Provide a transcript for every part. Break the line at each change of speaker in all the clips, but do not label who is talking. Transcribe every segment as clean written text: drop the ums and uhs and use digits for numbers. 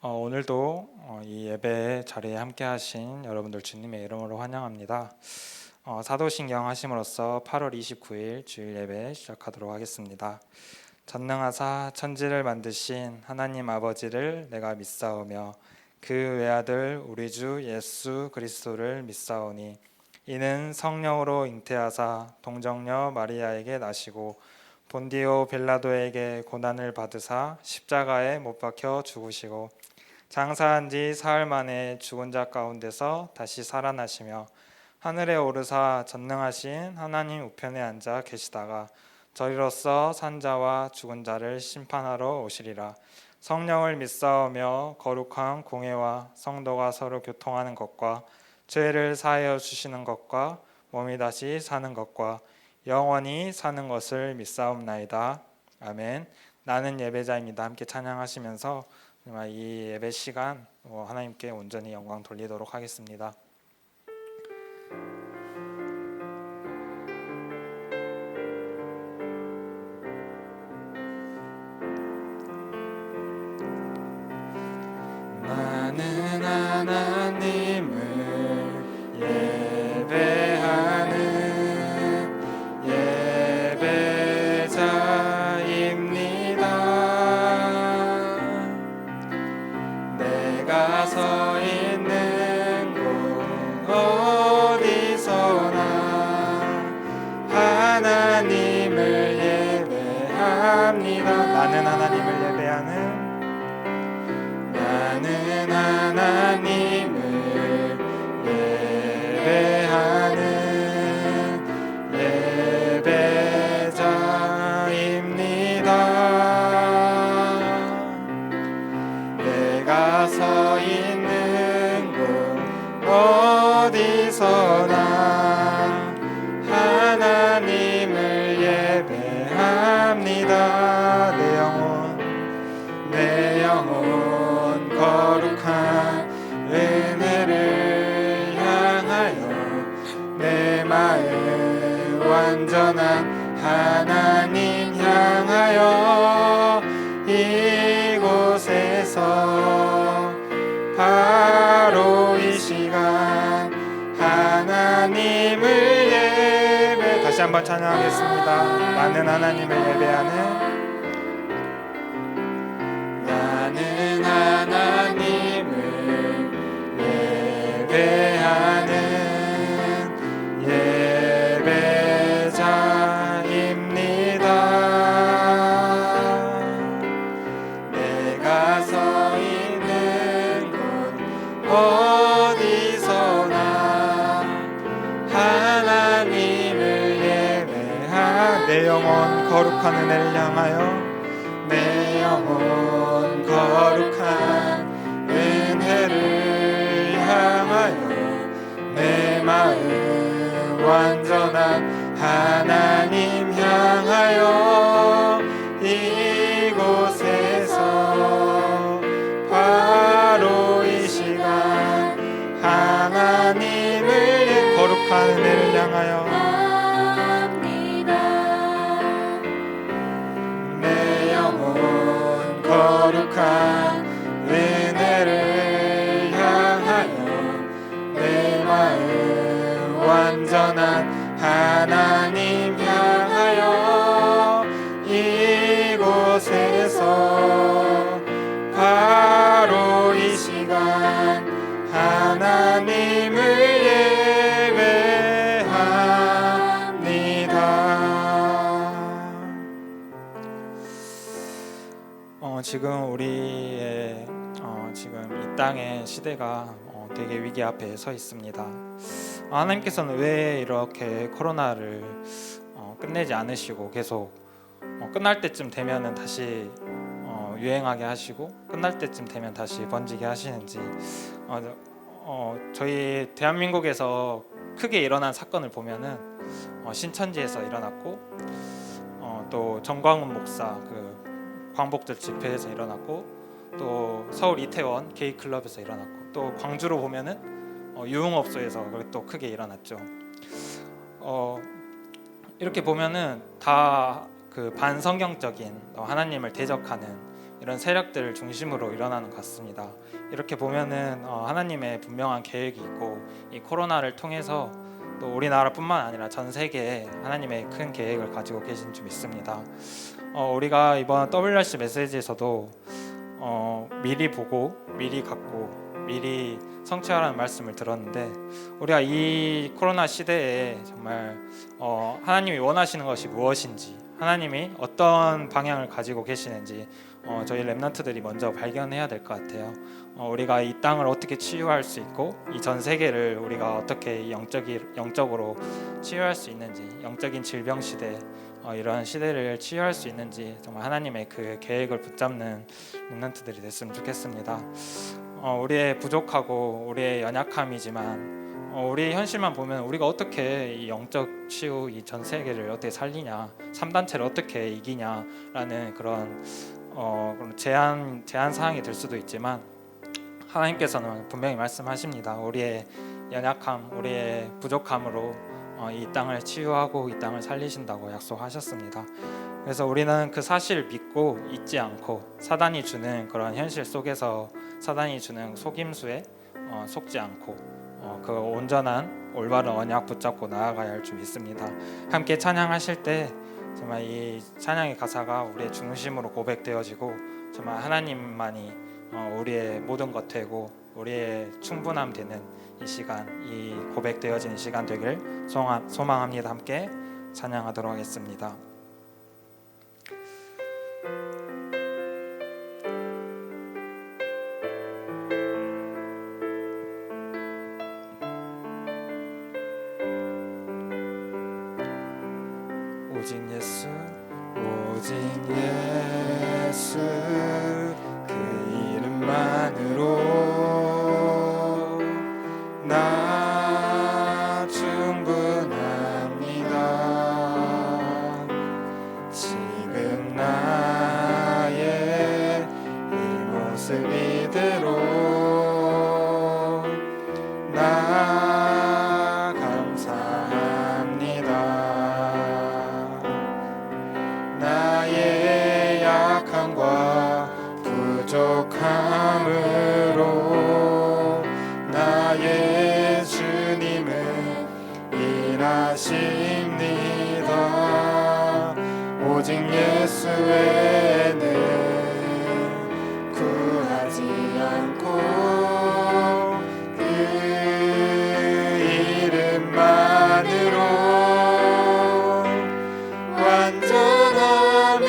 오늘도 이 예배 자리에 함께 하신 여러분들 주님의 이름으로 환영합니다. 사도신경 하심으로써 8월 29일 주일 예배 시작하도록 하겠습니다. 전능하사 천지를 만드신 하나님 아버지를 내가 믿사오며 그 외아들 우리 주 예수 그리스도를 믿사오니 이는 성령으로 잉태하사 동정녀 마리아에게 나시고 본디오 빌라도에게 고난을 받으사 십자가에 못 박혀 죽으시고 장사한 지 사흘 만에 죽은 자 가운데서 다시 살아나시며 하늘에 오르사 전능하신 하나님 우편에 앉아 계시다가 저리로서 산 자와 죽은 자를 심판하러 오시리라. 성령을 믿사오며 거룩한 공회와 성도가 서로 교통하는 것과 죄를 사하여 주시는 것과 몸이 다시 사는 것과 영원히 사는 것을 믿사옵나이다. 아멘. 나는 예배자입니다. 함께 찬양하시면서 이 예배 시간 하나님께 온전히 영광 돌리도록 하겠습니다. 나는 하나님을 예배하는 예배자입니다. 내가 서 있는 곳 어디서나 하나님을 예배합니다. 나는 하나님을 예배하는 예배자입니다. 내가 서 있는 곳 어디서나 하나님을 예배합니다. 내 영혼 거룩한 은혜를 향하여 내 마음 완전한 하나님 향하여 이곳에서 바로 이 시간 하나님을 예배 다시 한번 찬양하겠습니다. 나는 하나님을 예배하는 하나님을 예배하는 예배자입니다. 내가 서 있는 곳 어디서나 하나님을 예배하는 내 영혼 거룩한 은혜를 향하여 내 영혼 거룩한 은혜를 향하여 내 마음 완전한 하나님 향하여 이곳에서 바로 이 시간 하나님을 거룩한 은혜를 향하여 거룩한 은혜를 향하여 내 마음 완전한 하나님 향하여 이곳에서 바로 이 시간 하나님을 지금 우리의 지금 이 땅의 시대가 되게 위기 앞에 서 있습니다. 하나님께서는 왜 이렇게 코로나를 끝내지 않으시고 계속 끝날 때쯤 되면은 다시 유행하게 하시고 끝날 때쯤 되면 다시 번지게 하시는지 저희 대한민국에서 크게 일어난 사건을 보면은 신천지에서 일어났고 또 정광훈 목사 그 광복절 집회에서 일어났고 또 서울 이태원 게이클럽에서 일어났고 또 광주로 보면은 유흥업소에서 또 크게 일어났죠. 이렇게 보면은 다 그 반성경적인 하나님을 대적하는 이런 세력들 중심으로 일어나는 것 같습니다. 이렇게 보면은 하나님의 분명한 계획이 있고 이 코로나를 통해서 또 우리나라뿐만 아니라 전 세계에 하나님의 큰 계획을 가지고 계신 줄 믿습니다. 우리가 이번 WRC 메시지에서도 미리 보고 미리 갖고 미리 성취하라는 말씀을 들었는데, 우리가 이 코로나 시대에 정말 하나님이 원하시는 것이 무엇인지, 하나님이 어떤 방향을 가지고 계시는지 저희 랩런트들이 먼저 발견해야 될 것 같아요. 우리가 이 땅을 어떻게 치유할 수 있고 이 전 세계를 우리가 어떻게 영적으로 치유할 수 있는지, 영적인 질병 시대, 이런 시대를 치유할 수 있는지 정말 하나님의 그 계획을 붙잡는 랩런트들이 됐으면 좋겠습니다. 우리의 부족하고 우리의 연약함이지만 우리의 현실만 보면 우리가 어떻게 이 영적 치유, 이 전 세계를 어떻게 살리냐, 3단체를 어떻게 이기냐라는 그런 제한 사항이 될 수도 있지만, 하나님께서는 분명히 말씀하십니다. 우리의 연약함, 우리의 부족함으로 이 땅을 치유하고 이 땅을 살리신다고 약속하셨습니다. 그래서 우리는 그 사실을 믿고 잊지 않고 사단이 주는 그런 현실 속에서, 사단이 주는 속임수에 속지 않고 그 온전한 올바른 언약 붙잡고 나아가야 할 줄 믿습니다. 함께 찬양하실 때 정말 이 찬양의 가사가 우리의 중심으로 고백되어지고 정말 하나님만이 우리의 모든 것 되고 우리의 충분함 되는 이 시간, 이 고백되어지는 시간 되길 소망합니다. 함께 찬양하도록 하겠습니다. 오직 예수, 오직 예수, 그 이름만으로 나 충분합니다. 지금 나의 이 모습 이대로 나 감사합니다. 나의 약함과 부족함으로 나의 주님은 일하십니다. 오직 예수 외에는 구하지 않고 그 이름만으로 완전하며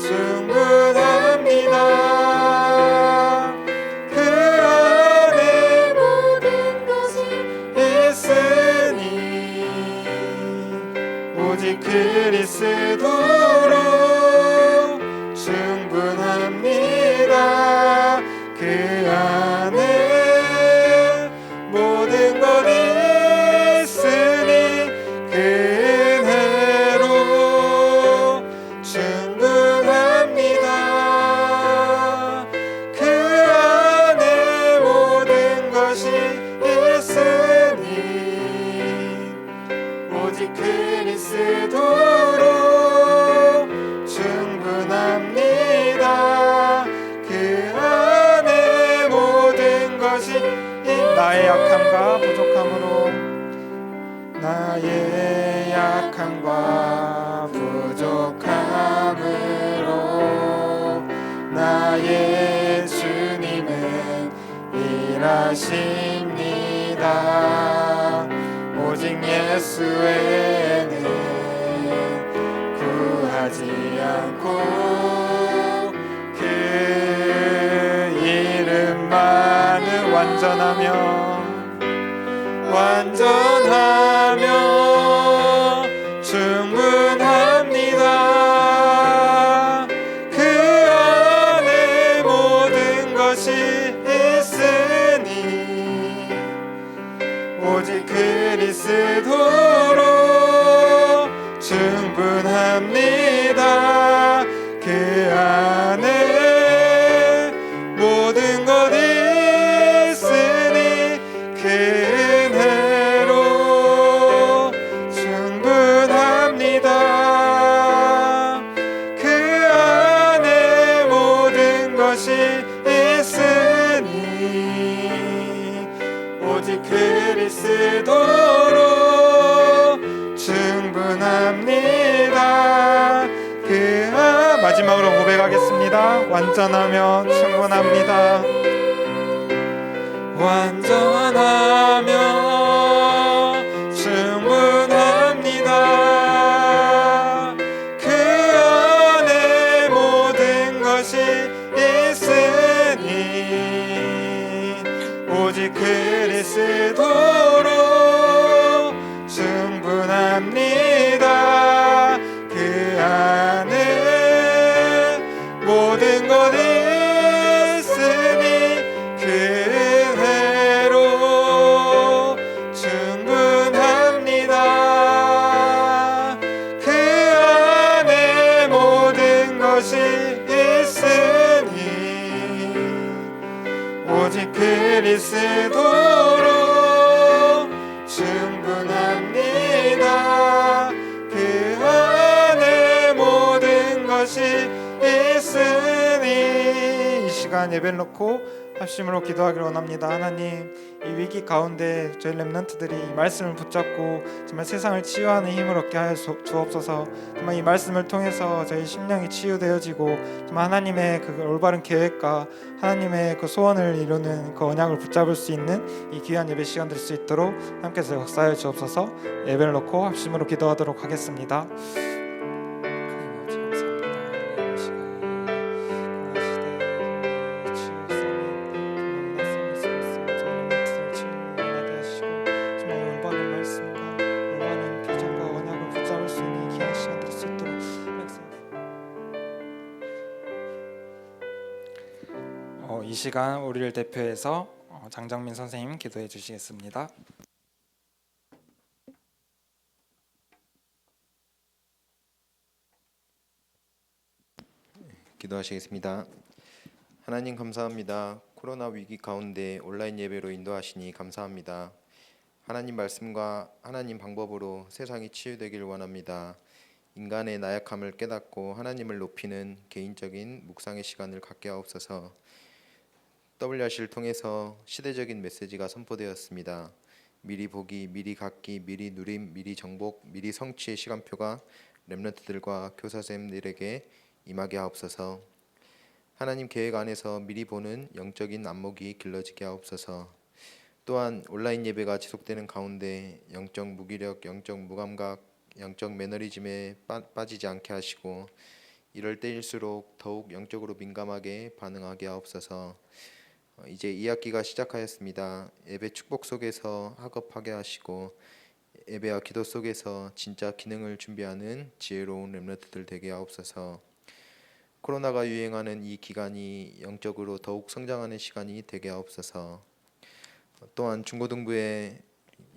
충분합니다. 그 안에 모든 것이 있으니 오직 그리스도로 충분합니다. 그 안에 모든 것 있으니 그 은혜로 충분합니다. 그 안에 모든 것이 있으니 오직 그리스도로 충분합니다. 그 안에 모든 것이 나의 약함과 부족함으로 나의 약함과 부족함으로 나의 주님은 일하십니다. 오직 예수 외에는 구하지 않고 그 이름만을 완전하며 충분합니다. 그 안에 모든 것이 있으니 오직 그리스도로 충분합니다. 그 안에 모든 것 있으니 그 은혜로 충분합니다. 그 안에 완전하며 충분합니다. 완전하며 충분합니다. 그 안에 모든 것이 있으니 오직 그리스도로 충분합니다. 그 안에 모든 것 있으니 그대로 충분합니다. 그 안에 모든 것이 있으니 오직 그리스도로 충분합니다. 그 안에 모든 것이 있으니. 이 시간 예배를 놓고 합심으로 기도하기를 원합니다. 하나님, 이 위기 가운데 저희 렘넌트들이 이 말씀을 붙잡고 정말 세상을 치유하는 힘을 얻게 하여 주옵소서. 정말 이 말씀을 통해서 저희 심령이 치유되어지고 정말 하나님의 그 올바른 계획과 하나님의 그 소원을 이루는 그 언약을 붙잡을 수 있는 이 귀한 예배 시간 될 수 있도록 함께서 역사하여 주옵소서. 예배를 놓고 합심으로 기도하도록 하겠습니다. 이 시간 우리를 대표해서 장정민 선생님 기도해 주시겠습니다.
기도하시겠습니다. 하나님 감사합니다. 코로나 위기 가운데 온라인 예배로 인도하시니 감사합니다. 하나님 말씀과 하나님 방법으로 세상이 치유되길 원합니다. 인간의 나약함을 깨닫고 하나님을 높이는 개인적인 묵상의 시간을 갖게 하옵소서. WRC를 통해서 시대적인 메시지가 선포되었습니다. 미리 보기, 미리 갖기, 미리 누림, 미리 정복, 미리 성취의 시간표가 렘넌트들과 교사선생님들에게 임하게 하옵소서. 하나님 계획 안에서 미리 보는 영적인 안목이 길러지게 하옵소서. 또한 온라인 예배가 지속되는 가운데 영적 무기력, 영적 무감각, 영적 매너리즘에 빠지지 않게 하시고 이럴 때일수록 더욱 영적으로 민감하게 반응하게 하옵소서. 이제 2학기가 시작하였습니다. 예배 축복 속에서 학업하게 하시고 예배와 기도 속에서 진짜 기능을 준비하는 지혜로운 렘넌트들 되게 하옵소서. 코로나가 유행하는 이 기간이 영적으로 더욱 성장하는 시간이 되게 하옵소서. 또한 중고등부의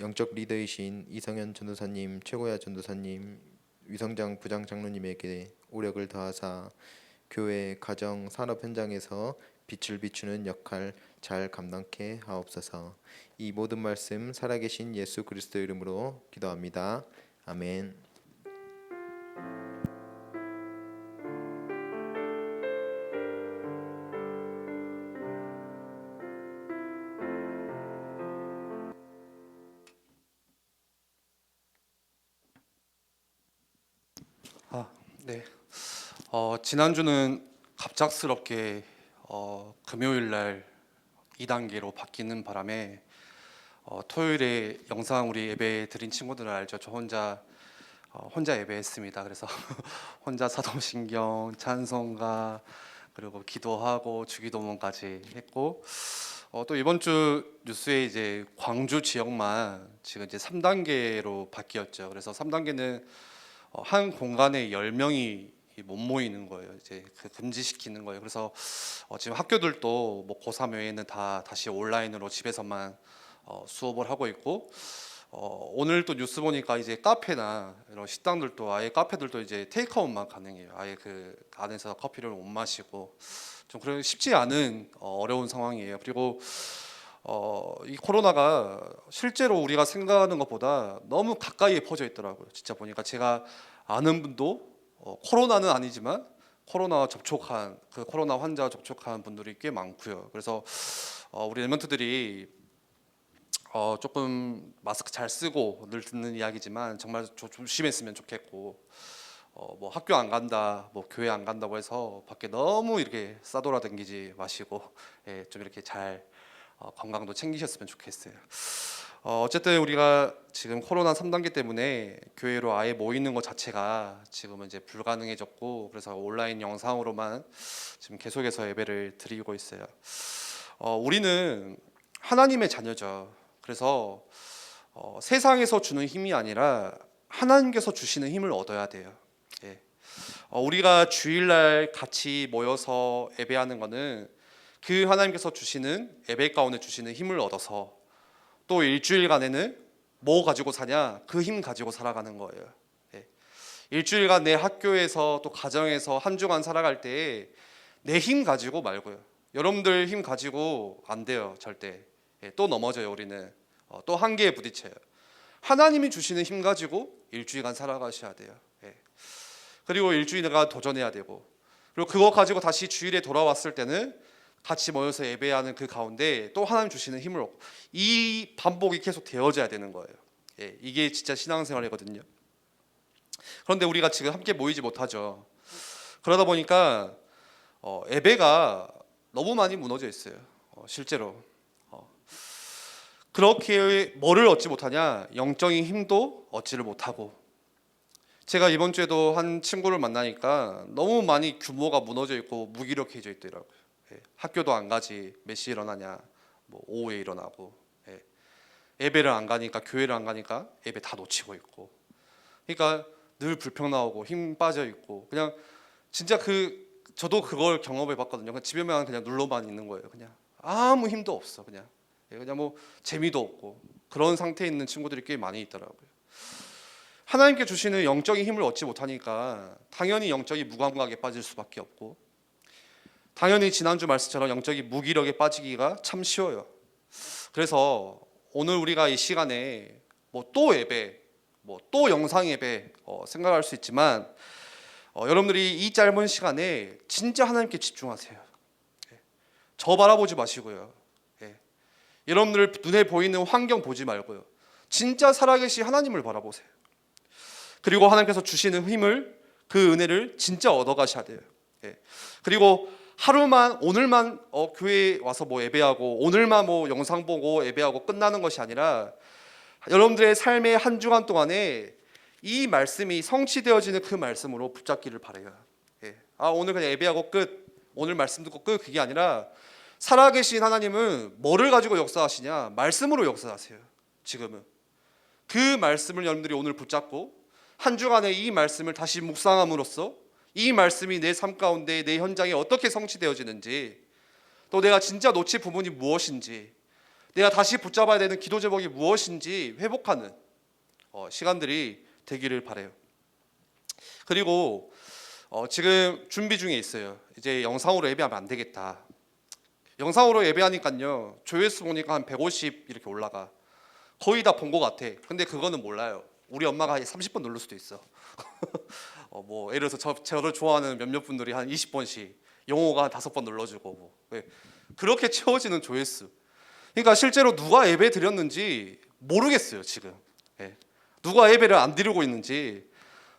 영적 리더이신 이성현 전도사님, 최고야 전도사님, 위성장 부장 장로님에게 오력을 더하사 교회, 가정, 산업 현장에서 빛을 비추는 역할 잘 감당케 하옵소서. 이 모든 말씀 살아계신 예수 그리스도 이름으로 기도합니다. 아멘.
네. 지난주는 갑작스럽게 금요일 날 2단계로 바뀌는 바람에 토요일에 영상 우리 예배 드린 친구들은 알죠. 저 혼자 예배했습니다. 그래서 혼자 사도신경, 찬송가, 그리고 기도하고 주기도문까지 했고 또 이번 주 뉴스에 이제 광주 지역만 지금 이제 3단계로 바뀌었죠. 그래서 3단계는 한 공간에 10명이 못 모이는 거예요. 이제 그 금지시키는 거예요. 그래서 지금 학교들도 뭐 고3 외에는 다 다시 온라인으로 집에서만 수업을 하고 있고 오늘 또 뉴스 보니까 이제 카페나 이런 식당들도 아예 카페들도 이제 테이크아웃만 가능해요. 아예 그 안에서 커피를 못 마시고 좀 그런 쉽지 않은 어려운 상황이에요. 그리고 이 코로나가 실제로 우리가 생각하는 것보다 너무 가까이에 퍼져 있더라고요. 진짜 보니까 제가 아는 분도 코로나는 아니지만 코로나 접촉한 그 코로나 환자 접촉한 분들이 꽤 많고요. 그래서 우리 랩런트들이 조금 마스크 잘 쓰고 늘 듣는 이야기지만 정말 조심했으면 좋겠고 뭐 학교 안 간다, 뭐 교회 안 간다고 해서 밖에 너무 이렇게 싸돌아다니지 마시고 좀 이렇게 잘 건강도 챙기셨으면 좋겠어요. 어쨌든 우리가 지금 코로나 3단계 때문에 교회로 아예 모이는 것 자체가 지금은 이제 불가능해졌고, 그래서 온라인 영상으로만 지금 계속해서 예배를 드리고 있어요. 우리는 하나님의 자녀죠. 그래서 세상에서 주는 힘이 아니라 하나님께서 주시는 힘을 얻어야 돼요. 예. 우리가 주일날 같이 모여서 예배하는 거는 그 하나님께서 주시는 예배 가운데 주시는 힘을 얻어서 또 일주일간에는 뭐 가지고 사냐? 그 힘 가지고 살아가는 거예요. 예. 일주일간 내 학교에서 또 가정에서 한 주간 살아갈 때 내 힘 가지고 말고요. 여러분들 힘 가지고 안 돼요, 절대. 예. 또 넘어져요, 우리는. 또 한계에 부딪혀요. 하나님이 주시는 힘 가지고 일주일간 살아가셔야 돼요. 예. 그리고 일주일간 도전해야 되고, 그리고 그거 가지고 다시 주일에 돌아왔을 때는 같이 모여서 예배하는 그 가운데 또 하나님 주시는 힘을 얻고, 이 반복이 계속 되어져야 되는 거예요. 예, 이게 진짜 신앙생활이거든요. 그런데 우리가 지금 함께 모이지 못하죠. 그러다 보니까 예배가 너무 많이 무너져 있어요. 실제로 그렇게 뭐를 얻지 못하냐? 영적인 힘도 얻지를 못하고. 제가 이번 주에도 한 친구를 만나니까 너무 많이 규모가 무너져 있고 무기력해져 있더라고요. 예, 학교도 안 가지, 몇 시에 일어나냐, 뭐 오후에 일어나고, 예, 예배를 안 가니까, 교회를 안 가니까 예배 다 놓치고 있고, 그러니까 늘 불평 나오고 힘 빠져 있고, 그냥 진짜 저도 그걸 경험해 봤거든요. 그냥 집에만 그냥 눌러만 있는 거예요. 그냥 아무 힘도 없어, 그냥. 예, 그냥 뭐 재미도 없고, 그런 상태에 있는 친구들이 꽤 많이 있더라고요. 하나님께 주시는 영적인 힘을 얻지 못하니까 당연히 영적인 무감각에 빠질 수밖에 없고, 당연히 지난주 말씀처럼 영적인 무기력에 빠지기가 참 쉬워요. 그래서 오늘 우리가 이 시간에 뭐 또 예배, 뭐 또 영상 예배 생각할 수 있지만, 여러분들이 이 짧은 시간에 진짜 하나님께 집중하세요. 예. 저 바라보지 마시고요. 예. 여러분들 눈에 보이는 환경 보지 말고요. 진짜 살아계신 하나님을 바라보세요. 그리고 하나님께서 주시는 힘을, 그 은혜를 진짜 얻어가셔야 돼요. 예. 그리고 하루만, 오늘만 교회에 와서 뭐 예배하고, 오늘만 뭐 영상 보고 예배하고 끝나는 것이 아니라, 여러분들의 삶의 한 주간 동안에 이 말씀이 성취되어지는 그 말씀으로 붙잡기를 바라요. 예. 오늘 그냥 예배하고 끝, 오늘 말씀 듣고 끝, 그게 아니라 살아계신 하나님은 뭐를 가지고 역사하시냐? 말씀으로 역사하세요. 지금은 그 말씀을 여러분들이 오늘 붙잡고 한 주간에 이 말씀을 다시 묵상함으로써 이 말씀이 내 삶 가운데, 내 현장에 어떻게 성취되어지는지, 또 내가 진짜 놓칠 부분이 무엇인지, 내가 다시 붙잡아야 되는 기도 제목이 무엇인지 회복하는 시간들이 되기를 바라요. 그리고 지금 준비 중에 있어요. 이제 영상으로 예배하면 안 되겠다. 영상으로 예배하니까요, 조회수 보니까 한 150 이렇게 올라가. 거의 다 본 것 같아. 근데 그거는 몰라요. 우리 엄마가 30번 누를 수도 있어. 뭐 예를 들어서 저를 좋아하는 몇몇 분들이 한 20번씩, 영호가 한 5번 눌러주고, 뭐. 그렇게 채워지는 조회수. 그러니까 실제로 누가 예배 드렸는지 모르겠어요, 지금. 예. 누가 예배를 안 드리고 있는지.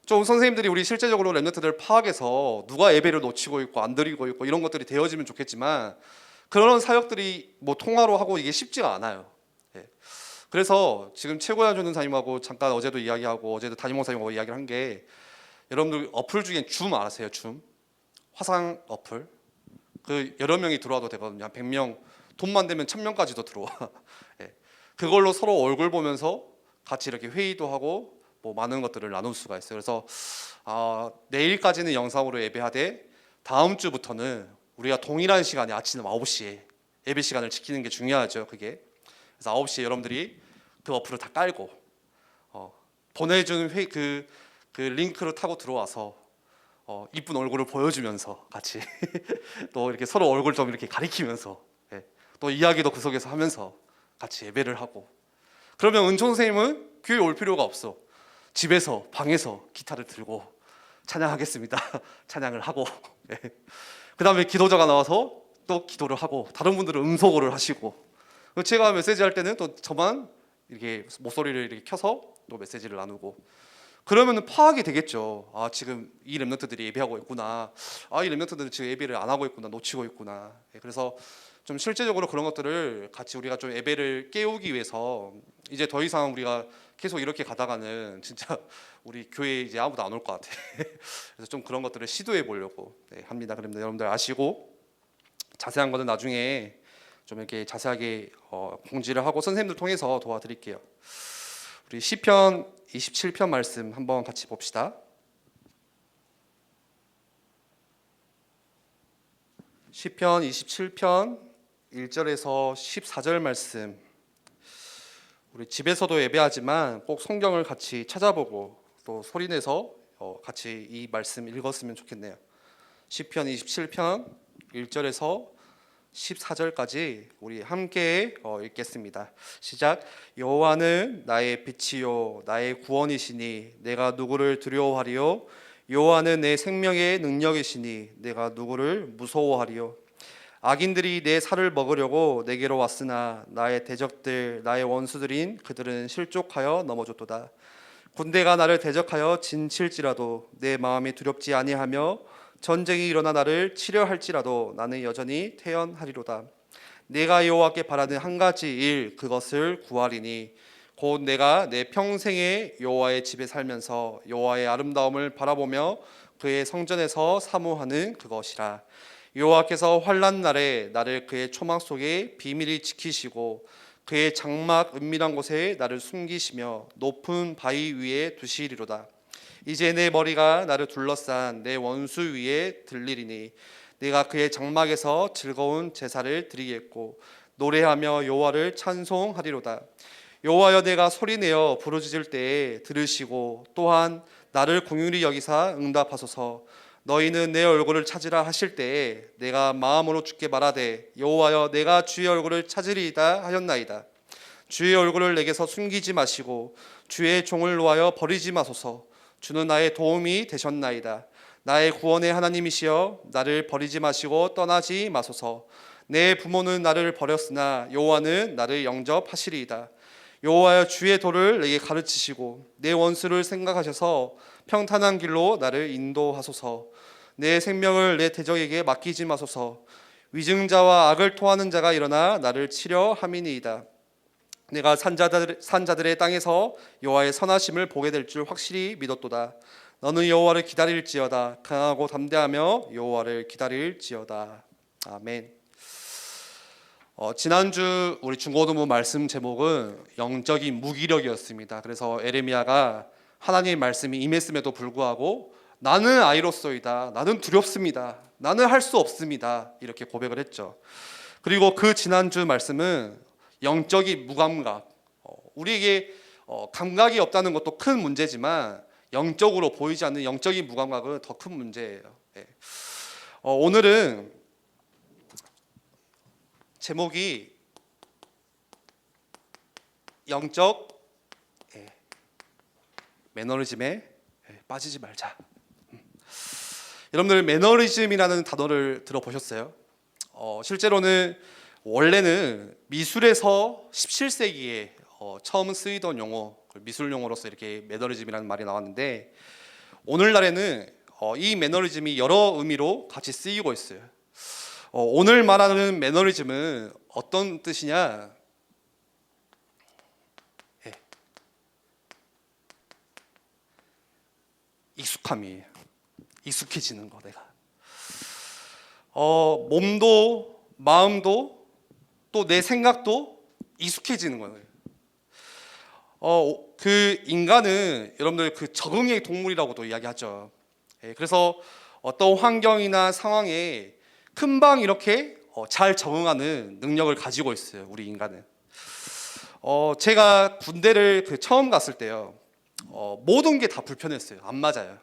좀 선생님들이 우리 실제적으로 렘넌트들 파악해서 누가 예배를 놓치고 있고 안 드리고 있고 이런 것들이 되어지면 좋겠지만, 그런 사역들이 뭐 통화로 하고 이게 쉽지가 않아요. 예. 그래서 지금 최고야 전도사님하고 잠깐 어제도 이야기하고, 어제도 담임 목사님하고 이야기를 한 게, 여러분들 어플 중에 줌 아세요? 줌? 화상 어플. 그 여러 명이 들어와도 되거든요. 한 100명, 돈만 되면 1000명까지도 들어와. 예. 그걸로 서로 얼굴 보면서 같이 이렇게 회의도 하고 뭐 많은 것들을 나눌 수가 있어요. 그래서 내일까지는 영상으로 예배하되, 다음 주부터는 우리가 동일한 시간에 아침 9시에 예배 시간을 지키는 게 중요하죠. 그게. 그래서 9시에 여러분들이 그 어플을 다 깔고 보내준 그 링크를 타고 들어와서 이쁜 얼굴을 보여주면서 같이 또 이렇게 서로 얼굴 좀 이렇게 가리키면서, 예, 또 이야기도 그 속에서 하면서 같이 예배를 하고, 그러면 은총 선생님은 교회 올 필요가 없어. 집에서 방에서 기타를 들고 찬양하겠습니다. 찬양을 하고, 예. 그 다음에 기도자가 나와서 또 기도를 하고, 다른 분들은 음소거를 하시고, 제가 메시지 할 때는 또 저만 이렇게 목소리를 이렇게 켜서 또 메시지를 나누고, 그러면은 파악이 되겠죠. 아, 지금 이 렘넌트들이 예배하고 있구나. 아, 이 렘넌트들은 지금 예배를 안 하고 있구나. 놓치고 있구나. 예, 그래서 좀 실제적으로 그런 것들을 같이 우리가 좀 예배를 깨우기 위해서 이제 더 이상 우리가 계속 이렇게 가다가는 진짜 우리 교회에 이제 아무도 안 올 것 같아. 그래서 좀 그런 것들을 시도해 보려고 합니다. 그러면 여러분들 아시고 자세한 거는 나중에 좀 이렇게 자세하게 공지를 하고 선생님들 통해서 도와드릴게요. 우리 시편 27편 말씀 한번 같이 봅시다. 시편 27편 1절에서 14절 말씀. 우리 집에서도 예배하지만 꼭 성경을 같이 찾아보고 또 소리내서 같이 이 말씀 읽었으면 좋겠네요. 시편 27편 1절에서 14절까지 우리 함께 읽겠습니다. 시작. 여호와는 나의 빛이요 나의 구원이시니 내가 누구를 두려워하리요. 여호와는 내 생명의 능력이시니 내가 누구를 무서워하리요. 악인들이 내 살을 먹으려고 내게로 왔으나 나의 대적들 나의 원수들인 그들은 실족하여 넘어졌도다. 군대가 나를 대적하여 진칠지라도 내 마음이 두렵지 아니하며 전쟁이 일어나 나를 치려 할지라도 나는 여전히 태연하리로다. 내가 여호와께 바라는 한 가지 일 그것을 구하리니 곧 내가 내 평생에 여호와의 집에 살면서 여호와의 아름다움을 바라보며 그의 성전에서 사모하는 그것이라. 여호와께서 환난 날에 나를 그의 초막 속에 비밀히 지키시고 그의 장막 은밀한 곳에 나를 숨기시며 높은 바위 위에 두시리로다. 이제 내 머리가 나를 둘러싼 내 원수 위에 들리리니 내가 그의 장막에서 즐거운 제사를 드리겠고 노래하며 여호와를 찬송하리로다. 여호와여 내가 소리내어 부르짖을 때에 들으시고 또한 나를 긍휼히 여기사 응답하소서. 너희는 내 얼굴을 찾으라 하실 때에 내가 마음으로 주께 말하되 여호와여 내가 주의 얼굴을 찾으리이다 하였나이다. 주의 얼굴을 내게서 숨기지 마시고 주의 종을 놓아여 버리지 마소서. 주는 나의 도움이 되셨나이다. 나의 구원의 하나님이시여 나를 버리지 마시고 떠나지 마소서. 내 부모는 나를 버렸으나 여호와는 나를 영접하시리이다. 여호와여 주의 도를 내게 가르치시고 내 원수를 생각하셔서 평탄한 길로 나를 인도하소서. 내 생명을 내 대적에게 맡기지 마소서. 위증자와 악을 토하는 자가 일어나 나를 치려 함이니이다. 내가 산자들의 땅에서 여호와의 선하심을 보게 될 줄 확실히 믿었도다. 너는 여호와를 기다릴지어다. 강하고 담대하며 여호와를 기다릴지어다. 아멘. 지난주 우리 중고등부 말씀 제목은 영적인 무기력이었습니다. 그래서 에레미야가 하나님의 말씀이 임했음에도 불구하고 나는 아이로서이다. 나는 두렵습니다. 나는 할 수 없습니다. 이렇게 고백을 했죠. 그리고 그 지난주 말씀은 영적인 무감각. 우리에게 감각이 없다는 것도 큰 문제지만 영적으로 보이지 않는 영적인 무감각은 더 큰 문제예요. 오늘은 제목이 영적 매너리즘에 빠지지 말자. 여러분들 매너리즘이라는 단어를 들어보셨어요? 실제로는 원래는 미술에서 17세기에 처음 쓰이던 용어, 미술 용어로서 이렇게 매너리즘이라는 말이 나왔는데 오늘날에는 이 매너리즘이 여러 의미로 같이 쓰이고 있어요. 오늘 말하는 매너리즘은 어떤 뜻이냐? 익숙함이에요. 익숙해지는 거 내가. 몸도 마음도 또 내 생각도 익숙해지는 거예요. 그 인간은 여러분들 그 적응의 동물이라고도 이야기하죠. 그래서 어떤 환경이나 상황에 금방 이렇게 잘 적응하는 능력을 가지고 있어요. 우리 인간은. 제가 군대를 처음 갔을 때요. 모든 게 다 불편했어요. 안 맞아요.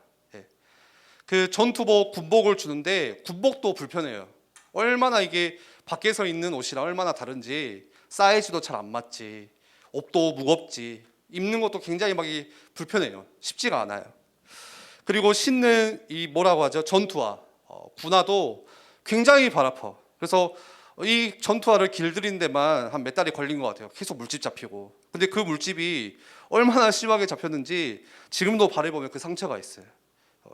그 전투복, 군복을 주는데 군복도 불편해요. 얼마나 이게 밖에서 입는 옷이랑 얼마나 다른지 사이즈도 잘 안 맞지, 옷도 무겁지, 입는 것도 굉장히 막 불편해요. 쉽지가 않아요. 그리고 신는 이 뭐라고 하죠? 전투화, 군화도 굉장히 발 아파. 그래서 이 전투화를 길들이는 데만 한 몇 달이 걸린 것 같아요. 계속 물집 잡히고. 근데 그 물집이 얼마나 심하게 잡혔는지 지금도 바라보면 그 상처가 있어요.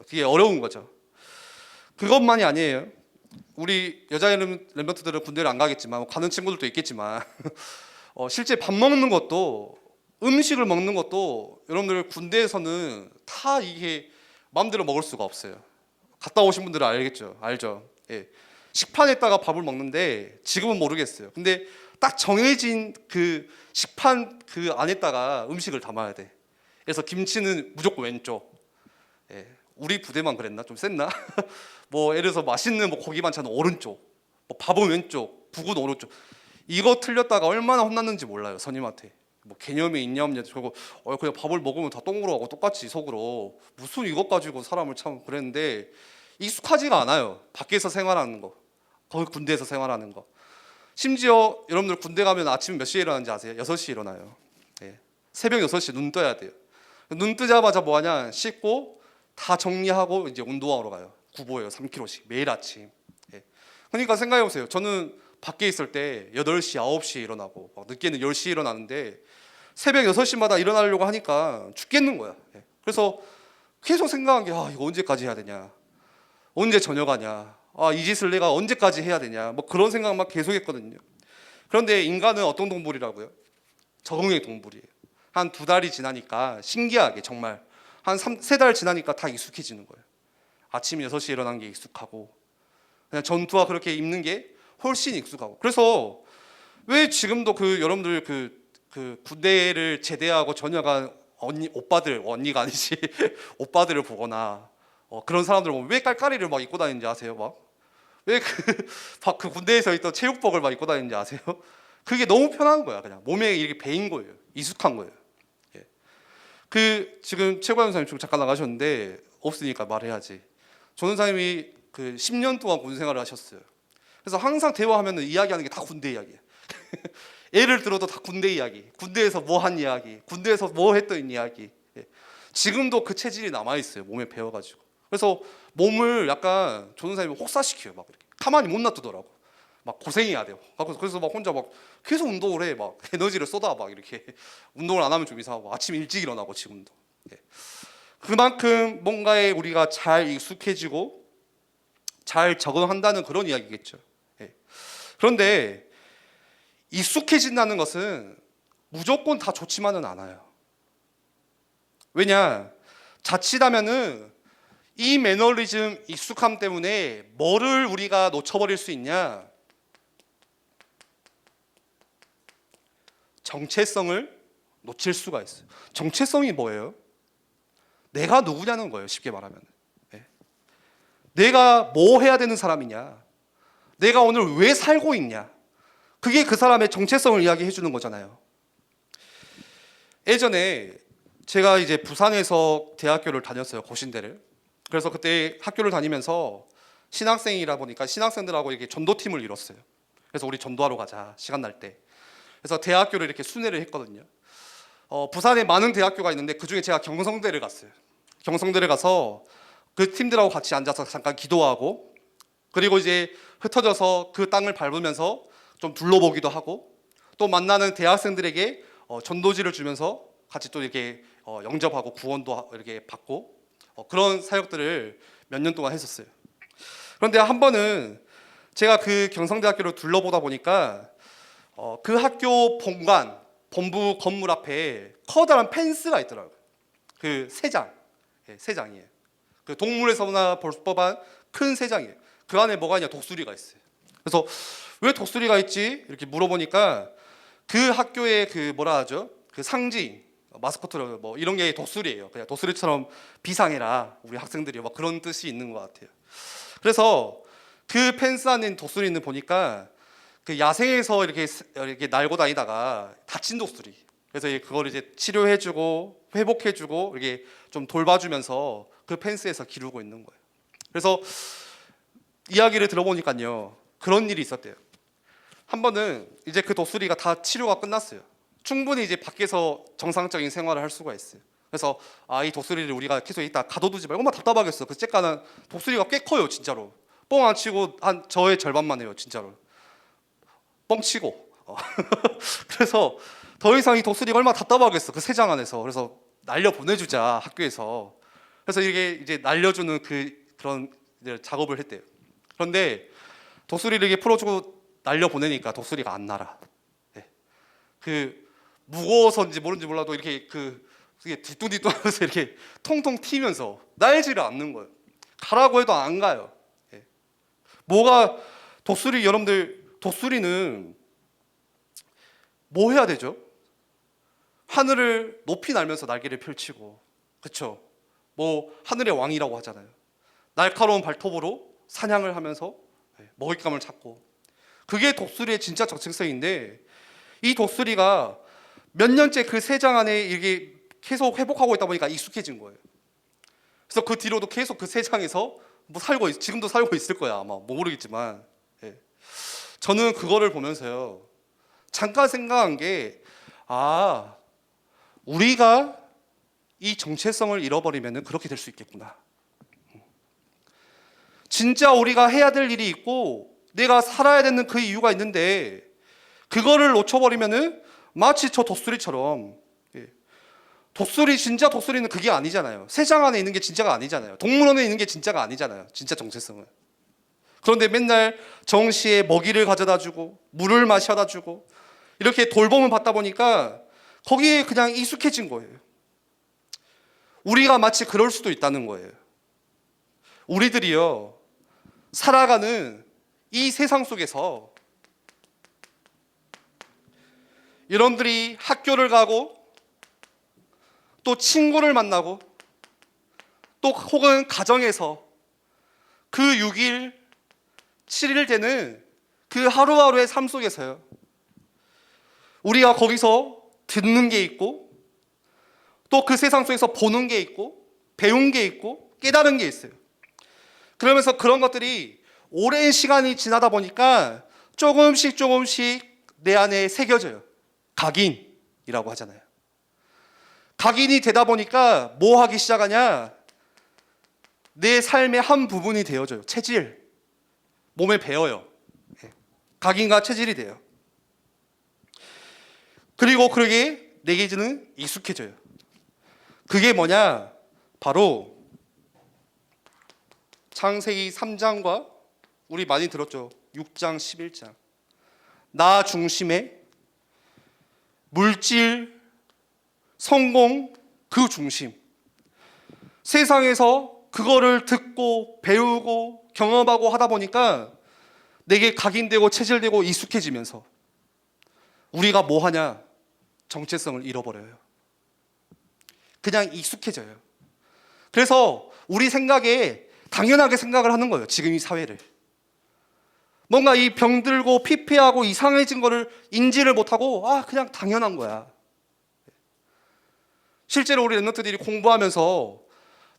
그게 어려운 거죠. 그것만이 아니에요. 우리 여자 랩런트들은 군대를 안 가겠지만 가는 친구들도 있겠지만 실제 밥 먹는 것도 음식을 먹는 것도 여러분들 군대에서는 다 이게 마음대로 먹을 수가 없어요. 갔다 오신 분들은 알죠. 예. 식판에다가 밥을 먹는데 지금은 모르겠어요. 근데 딱 정해진 그 식판 그 안에다가 음식을 담아야 돼. 그래서 김치는 무조건 왼쪽. 예. 우리 부대만 그랬나? 좀 셌나? 뭐 예를 들어서 맛있는 뭐 고기 반찬은 오른쪽, 뭐 밥은 왼쪽, 국은 오른쪽. 이거 틀렸다가 얼마나 혼났는지 몰라요, 선임한테. 뭐 개념이 있냐 없냐 저거 그냥 밥을 먹으면 다 똥으로 하고 똑같이 속으로 무슨 이것 가지고 사람을 참 그랬는데 익숙하지가 않아요. 밖에서 생활하는 거, 거기 군대에서 생활하는 거. 심지어 여러분들 군대 가면 아침 몇 시에 일어나는지 아세요? 6시에 일어나요. 예. 새벽 6시에 눈 떠야 돼요. 눈 뜨자마자 뭐 하냐? 씻고 다 정리하고 이제 운동하러 가요. 구보예요. 3km씩 매일 아침. 예. 그러니까 생각해 보세요. 저는 밖에 있을 때 8시, 9시에 일어나고 막 늦게는 10시에 일어나는데 새벽 6시마다 일어나려고 하니까 죽겠는 거야. 예. 그래서 계속 생각한 게 이거 언제까지 해야 되냐? 언제 저녁하냐? 이 짓을 내가 언제까지 해야 되냐? 뭐 그런 생각만 계속 했거든요. 그런데 인간은 어떤 동물이라고요? 적응의 동물이에요. 한 2달이 지나니까 신기하게 정말 한 3달 지나니까 다 익숙해지는 거예요. 아침 6시에 일어나는 게 익숙하고 그냥 전투와 그렇게 입는 게 훨씬 익숙하고. 그래서 왜 지금도 그 여러분들 그 군대를 제대하고 전역한 언니가 아니지 오빠들을 보거나 그런 사람들 보면 왜 깔깔이를 막 입고 다니는지 아세요? 막 왜 그 군대에서 있던 체육복을 막 입고 다니는지 아세요? 그게 너무 편한 거야. 그냥 몸에 이렇게 배인 거예요. 익숙한 거예요. 예. 그 지금 최고위 원사님 지금 잠깐 나가셨는데 없으니까 말해야지. 전 원사님이 그 10년 동안 군 생활을 하셨어요. 그래서 항상 대화하면 이야기하는 게 다 군대 이야기예요. 예를 들어도 다 군대 이야기, 군대에서 뭐 한 이야기, 군대에서 뭐 했던 이야기. 예. 지금도 그 체질이 남아 있어요. 몸에 배워가지고. 그래서 몸을 약간 조선사님이 혹사시켜요. 막 이렇게 가만히 못 놔두더라고. 막 고생해야 돼요. 그래서 막 혼자 막 계속 운동을 해. 막 에너지를 쏟아. 막 이렇게 운동을 안 하면 좀 이상하고 아침 일찍 일어나고 지금도. 예. 그만큼 뭔가에 우리가 잘 익숙해지고 잘 적응한다는 그런 이야기겠죠. 예. 그런데 익숙해진다는 것은 무조건 다 좋지만은 않아요. 왜냐? 자칫하면은 이 매너리즘 익숙함 때문에 뭐를 우리가 놓쳐버릴 수 있냐? 정체성을 놓칠 수가 있어요. 정체성이 뭐예요? 내가 누구냐는 거예요. 쉽게 말하면. 네. 내가 뭐 해야 되는 사람이냐? 내가 오늘 왜 살고 있냐? 그게 그 사람의 정체성을 이야기해 주는 거잖아요. 예전에 제가 이제 부산에서 대학교를 다녔어요. 고신대를. 그래서 그때 학교를 다니면서 신학생이라 보니까 신학생들하고 이렇게 전도팀을 이뤘어요. 그래서 우리 전도하러 가자 시간 날 때. 그래서 대학교를 이렇게 순회를 했거든요. 부산에 많은 대학교가 있는데 그 중에 제가 경성대를 갔어요. 경성대를 가서 그 팀들하고 같이 앉아서 잠깐 기도하고 그리고 이제 흩어져서 그 땅을 밟으면서 좀 둘러보기도 하고 또 만나는 대학생들에게 전도지를 주면서 같이 또 이렇게 영접하고 구원도 이렇게 받고 그런 사역들을 몇 년 동안 했었어요. 그런데 한 번은 제가 그 경성대학교를 둘러보다 보니까 그 학교 본관, 본부 건물 앞에 커다란 펜스가 있더라고요. 그 새장, 새장이에요. 그 동물에서나 볼 법한 큰 새장이에요. 그 안에 뭐가 있냐? 독수리가 있어요. 그래서 왜 독수리가 있지? 이렇게 물어보니까 그 학교의 그 뭐라 하죠? 그 상징, 마스코트로 뭐 이런 게 독수리예요. 그냥 독수리처럼 비상해라 우리 학생들이 막 그런 뜻이 있는 것 같아요. 그래서 그 펜스 안에 독수리는 보니까 그 야생에서 이렇게 날고 다니다가 다친 독수리. 그래서 그걸 이제 치료해주고 회복해주고 이렇게 좀 돌봐주면서 그 펜스에서 기르고 있는 거예요. 그래서 이야기를 들어보니까요 그런 일이 있었대요. 한 번은 이제 그 독수리가 다 치료가 끝났어요. 충분히 이제 밖에서 정상적인 생활을 할 수가 있어요. 그래서 이 독수리를 우리가 계속 있다 가둬두지 말고 얼마나 답답하겠어. 그 쬐까는 독수리가 꽤 커요 진짜로. 뻥 안 치고 한 저의 절반만 해요 진짜로. 뻥치고. 그래서 더 이상 이 독수리가 얼마나 답답하겠어, 그 세장 안에서. 그래서 날려 보내주자, 학교에서. 그래서 이게 이제 날려주는 그런 이제 작업을 했대요. 그런데 독수리를 이렇게 풀어주고 날려 보내니까 독수리가 안 날아. 예. 그 무거워서인지 모른지 몰라도 이렇게 이게 뒤뚱뒤뚱하면서 이렇게 통통 튀면서 날지를 않는 거예요. 가라고 해도 안 가요. 예. 뭐가 여러분들, 독수리는 뭐 해야 되죠? 하늘을 높이 날면서 날개를 펼치고, 그렇죠? 뭐 하늘의 왕이라고 하잖아요. 날카로운 발톱으로 사냥을 하면서 먹잇감을 찾고, 그게 독수리의 진짜 정체성인데, 이 독수리가 몇 년째 그 세장 안에 이게 계속 회복하고 있다 보니까 익숙해진 거예요. 그래서 그 뒤로도 계속 그 세장에서 뭐 지금도 살고 있을 거야, 아마. 뭐 모르겠지만. 예. 저는 그거를 보면서요, 잠깐 생각한 게, 우리가 이 정체성을 잃어버리면 그렇게 될 수 있겠구나. 진짜 우리가 해야 될 일이 있고 내가 살아야 되는 그 이유가 있는데, 그거를 놓쳐버리면 마치 저 독수리처럼, 진짜 독수리는 그게 아니잖아요. 세상 안에 있는 게 진짜가 아니잖아요. 동물원에 있는 게 진짜가 아니잖아요. 진짜 정체성은. 그런데 맨날 정시에 먹이를 가져다 주고 물을 마셔다 주고 이렇게 돌봄을 받다 보니까 거기에 그냥 익숙해진 거예요. 우리가 마치 그럴 수도 있다는 거예요. 우리들이요, 살아가는 이 세상 속에서 여러분들이 학교를 가고 또 친구를 만나고 또 혹은 가정에서 그 6일, 7일 되는 그 하루하루의 삶 속에서요, 우리가 거기서 듣는 게 있고 또 그 세상 속에서 보는 게 있고 배운 게 있고 깨달은 게 있어요. 그러면서 그런 것들이 오랜 시간이 지나다 보니까 조금씩 내 안에 새겨져요. 각인이라고 하잖아요. 각인이 되다 보니까 뭐 하기 시작하냐? 내 삶의 한 부분이 되어져요. 체질. 몸에 배어요. 각인과 체질이 돼요. 그리고 그러게 내게는 익숙해져요. 그게 뭐냐? 바로 창세기 3장과 우리 많이 들었죠. 6장, 11장. 나 중심의 물질, 성공, 그 중심. 세상에서 그거를 듣고 배우고 경험하고 하다 보니까 내게 각인되고 체질되고 익숙해지면서 우리가 뭐 하냐? 정체성을 잃어버려요. 그냥 익숙해져요. 그래서 우리 생각에 당연하게 생각을 하는 거예요. 지금 이 사회를. 뭔가 이 병들고 피폐하고 이상해진 거를 인지를 못하고 그냥 당연한 거야. 실제로 우리 랩런트들이 공부하면서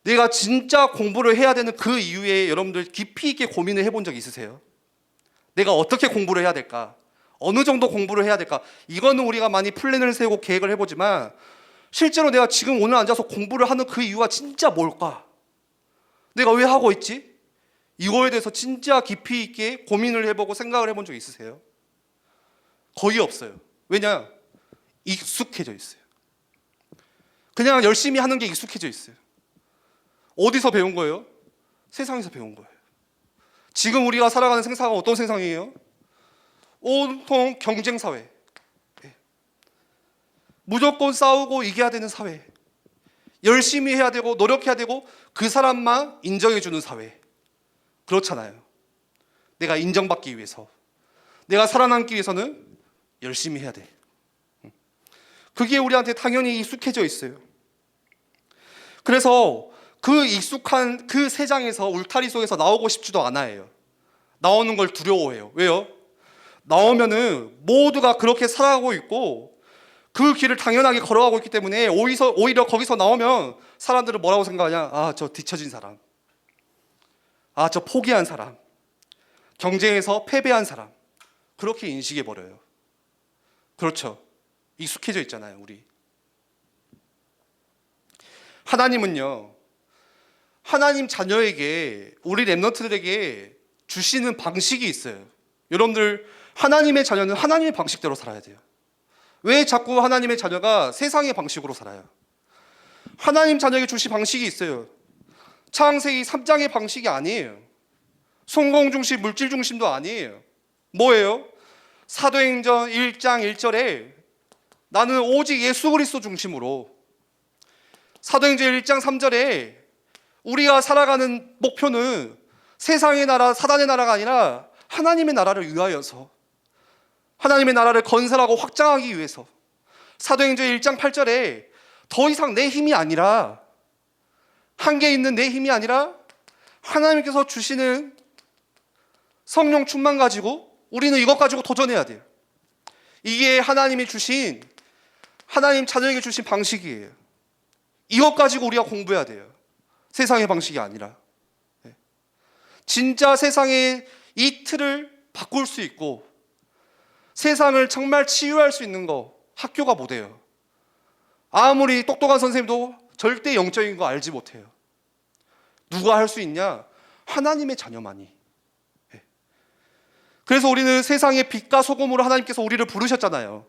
내가 진짜 공부를 해야 되는 그 이유에 여러분들 깊이 있게 고민을 해본 적 있으세요? 내가 어떻게 공부를 해야 될까? 어느 정도 공부를 해야 될까? 이거는 우리가 많이 플랜을 세우고 계획을 해보지만 실제로 내가 지금 오늘 앉아서 공부를 하는 그 이유가 진짜 뭘까? 내가 왜 하고 있지? 이거에 대해서 진짜 깊이 있게 고민을 해보고 생각을 해본 적 있으세요? 거의 없어요. 왜냐? 익숙해져 있어요. 그냥 열심히 하는 게 익숙해져 있어요. 어디서 배운 거예요? 세상에서 배운 거예요. 지금 우리가 살아가는 세상은 어떤 세상이에요? 온통 경쟁 사회. 무조건 싸우고 이겨야 되는 사회. 열심히 해야 되고 노력해야 되고 그 사람만 인정해주는 사회. 그렇잖아요. 내가 인정받기 위해서, 내가 살아남기 위해서는 열심히 해야 돼. 그게 우리한테 당연히 익숙해져 있어요. 그래서 그 익숙한 그 세상에서 울타리 속에서 나오고 싶지도 않아요. 나오는 걸 두려워해요. 왜요? 나오면은 모두가 그렇게 살아가고 있고 그 길을 당연하게 걸어가고 있기 때문에 오히려 거기서 나오면 사람들은 뭐라고 생각하냐? 저 뒤처진 사람, 저 포기한 사람, 경쟁에서 패배한 사람, 그렇게 인식해버려요. 그렇죠. 익숙해져 있잖아요, 우리. 하나님은요, 하나님 자녀에게, 우리 랩런트들에게 주시는 방식이 있어요. 여러분들, 하나님의 자녀는 하나님의 방식대로 살아야 돼요. 왜 자꾸 하나님의 자녀가 세상의 방식으로 살아요? 하나님 자녀에게 주신 방식이 있어요. 창세기 3장의 방식이 아니에요. 성공 중심, 물질 중심도 아니에요. 뭐예요? 사도행전 1장 1절에 나는 오직 예수 그리스도 중심으로, 사도행전 1장 3절에 우리가 살아가는 목표는 세상의 나라, 사단의 나라가 아니라 하나님의 나라를 위하여서, 하나님의 나라를 건설하고 확장하기 위해서, 사도행전 1장 8절에 더 이상 내 힘이 아니라, 한계 있는 내 힘이 아니라 하나님께서 주시는 성령 충만 가지고 우리는 이것 가지고 도전해야 돼요. 이게 하나님이 주신, 하나님 자녀에게 주신 방식이에요. 이것 가지고 우리가 공부해야 돼요. 세상의 방식이 아니라. 진짜 세상의 이 틀을 바꿀 수 있고 세상을 정말 치유할 수 있는 거 학교가 못해요. 아무리 똑똑한 선생님도 절대 영적인 거 알지 못해요. 누가 할 수 있냐? 하나님의 자녀만이. 그래서 우리는 세상의 빛과 소금으로 하나님께서 우리를 부르셨잖아요.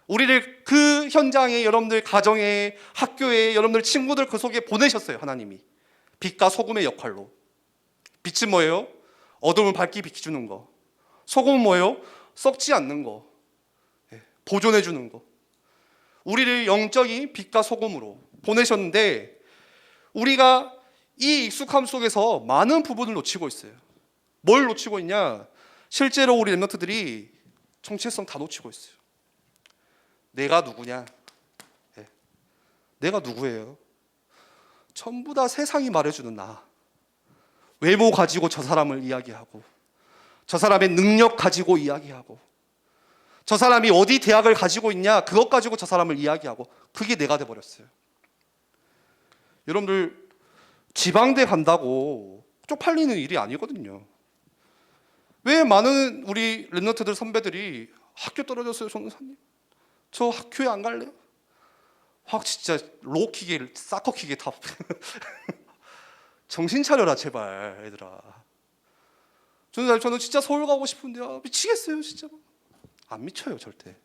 우리를 그 현장에, 여러분들 가정에, 학교에, 여러분들 친구들 그 속에 보내셨어요. 하나님이 빛과 소금의 역할로. 빛은 뭐예요? 어둠을 밝게 비추는 거. 소금은 뭐예요? 썩지 않는 거, 보존해 주는 거. 우리를 영적인 빛과 소금으로 보내셨는데 우리가 이 익숙함 속에서 많은 부분을 놓치고 있어요. 뭘 놓치고 있냐? 실제로 우리 랩런트들이 정체성 다 놓치고 있어요. 내가 누구냐? 내가 누구예요? 전부 다 세상이 말해주는 나. 외모 가지고 저 사람을 이야기하고, 저 사람의 능력 가지고 이야기하고, 저 사람이 어디 대학을 가지고 있냐, 그것 가지고 저 사람을 이야기하고, 그게 내가 돼버렸어요. 여러분들 지방대 간다고 쪽팔리는 일이 아니거든요. 왜 많은 우리 랩런트들 선배들이 학교 떨어졌어요, 전도사님? 저 학교에 안 갈래요? 확 진짜 로우킥에 사커킥에 다 정신 차려라 제발 얘들아. 저는 진짜 서울 가고 싶은데 미치겠어요 진짜. 안 미쳐요 절대.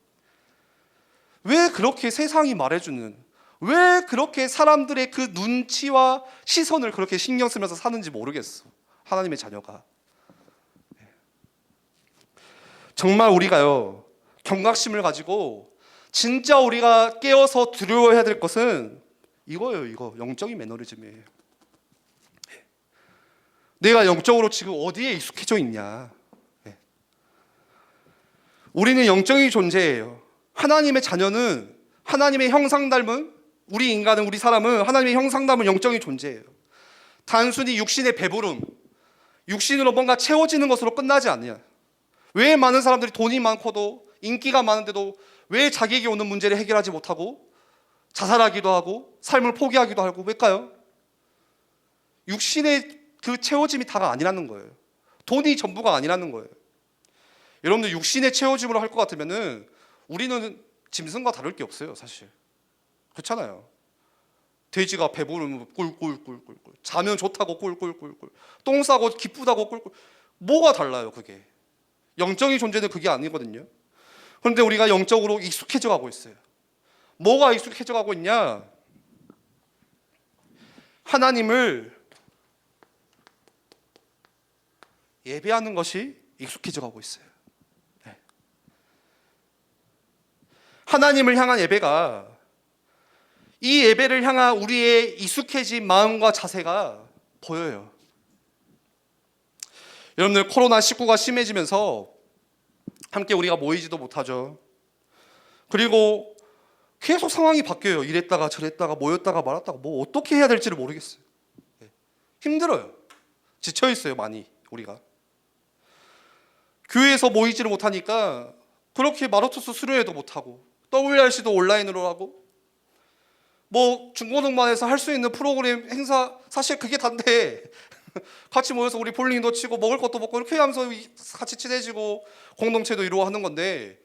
왜 그렇게 세상이 말해주는, 왜 그렇게 사람들의 그 눈치와 시선을 그렇게 신경 쓰면서 사는지 모르겠어. 하나님의 자녀가. 정말 우리가요 경각심을 가지고 진짜 우리가 깨어서 두려워해야 될 것은 이거예요. 이거 영적인 매너리즘이에요. 내가 영적으로 지금 어디에 익숙해져 있냐. 우리는 영적인 존재예요. 하나님의 자녀는, 하나님의 형상 닮은, 우리 인간은, 우리 사람은 하나님의 형상 닮은 영적인 존재예요. 단순히 육신의 배부름, 육신으로 뭔가 채워지는 것으로 끝나지 않냐. 왜 많은 사람들이 돈이 많고도 인기가 많은데도 왜 자기에게 오는 문제를 해결하지 못하고 자살하기도 하고 삶을 포기하기도 하고, 왜일까요? 육신의 그 채워짐이 다가 아니라는 거예요. 돈이 전부가 아니라는 거예요. 여러분들 육신의 채워짐으로 할 것 같으면은 우리는 짐승과 다를 게 없어요, 사실. 그렇잖아요. 돼지가 배부르면 꿀꿀꿀꿀꿀, 자면 좋다고 꿀꿀꿀꿀, 똥 싸고 기쁘다고 꿀꿀. 뭐가 달라요, 그게? 영적인 존재는 그게 아니거든요. 그런데 우리가 영적으로 익숙해져 가고 있어요. 뭐가 익숙해져 가고 있냐? 하나님을 예배하는 것이 익숙해져 가고 있어요. 하나님을 향한 예배가, 이 예배를 향한 우리의 익숙해진 마음과 자세가 보여요. 여러분들 코로나19가 심해지면서 함께 우리가 모이지도 못하죠. 그리고 계속 상황이 바뀌어요. 이랬다가 저랬다가 모였다가 말았다가 뭐 어떻게 해야 될지를 모르겠어요. 힘들어요. 지쳐있어요 많이 우리가. 교회에서 모이지를 못하니까 그렇게 마라토스 수료회도 못하고 WRC도 온라인으로 하고, 뭐 중고등반에서 할 수 있는 프로그램 행사, 사실 그게 단데 같이 모여서 우리 볼링도 치고 먹을 것도 먹고 이렇게 하면서 같이 친해지고 공동체도 이루어 하는 건데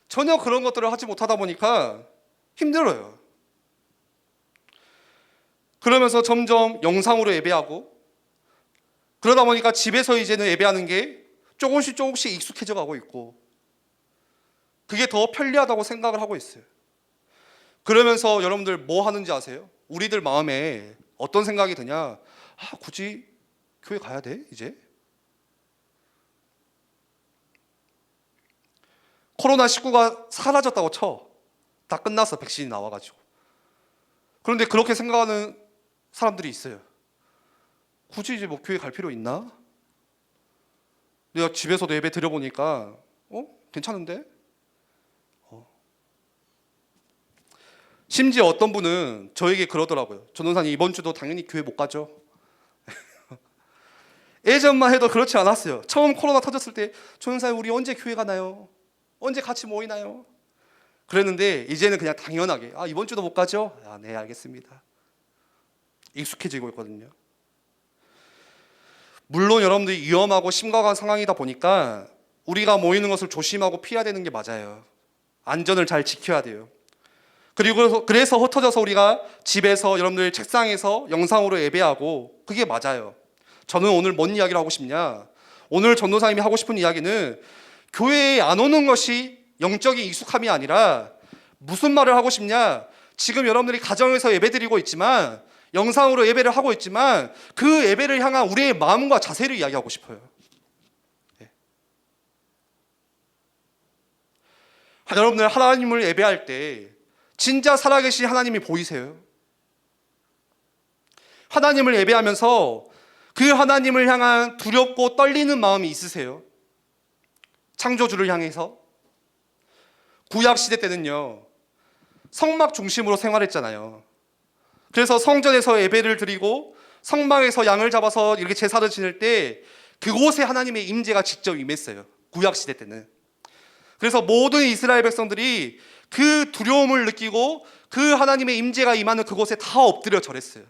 전혀 그런 것들을 하지 못하다 보니까 힘들어요. 그러면서 점점 영상으로 예배하고, 그러다 보니까 집에서 이제는 예배하는 게 조금씩 익숙해져 가고 있고, 그게 더 편리하다고 생각을 하고 있어요. 그러면서 여러분들 뭐 하는지 아세요? 우리들 마음에 어떤 생각이 드냐? 아, 굳이 교회 가야 돼? 이제? 코로나19가 사라졌다고 쳐. 다 끝났어. 백신이 나와가지고. 그런데 그렇게 생각하는 사람들이 있어요. 굳이 이제 뭐 교회 갈 필요 있나? 내가 집에서도 예배 드려보니까 괜찮은데? 심지어 어떤 분은 저에게 그러더라고요. 전도사님 이번 주도 당연히 교회 못 가죠. 예전만 해도 그렇지 않았어요. 처음 코로나 터졌을 때 전도사님 우리 언제 교회 가나요? 언제 같이 모이나요? 그랬는데 이제는 그냥 당연하게 이번 주도 못 가죠? 네, 알겠습니다. 익숙해지고 있거든요. 물론 여러분들이 위험하고 심각한 상황이다 보니까 우리가 모이는 것을 조심하고 피해야 되는 게 맞아요. 안전을 잘 지켜야 돼요. 그래서 흩어져서 우리가 집에서 여러분들 책상에서 영상으로 예배하고 그게 맞아요. 저는 오늘 뭔 이야기를 하고 싶냐? 오늘 전도사님이 하고 싶은 이야기는 교회에 안 오는 것이 영적인 익숙함이 아니라 무슨 말을 하고 싶냐? 지금 여러분들이 가정에서 예배드리고 있지만 영상으로 예배를 하고 있지만 그 예배를 향한 우리의 마음과 자세를 이야기하고 싶어요. 여러분들 하나님을 예배할 때 진짜 살아계신 하나님이 보이세요? 하나님을 예배하면서 그 하나님을 향한 두렵고 떨리는 마음이 있으세요? 창조주를 향해서? 구약시대 때는요 성막 중심으로 생활했잖아요. 그래서 성전에서 예배를 드리고 성막에서 양을 잡아서 이렇게 제사를 지낼 때 그곳에 하나님의 임재가 직접 임했어요. 구약시대 때는. 그래서 모든 이스라엘 백성들이 그 두려움을 느끼고 그 하나님의 임재가 임하는 그곳에 다 엎드려 절했어요.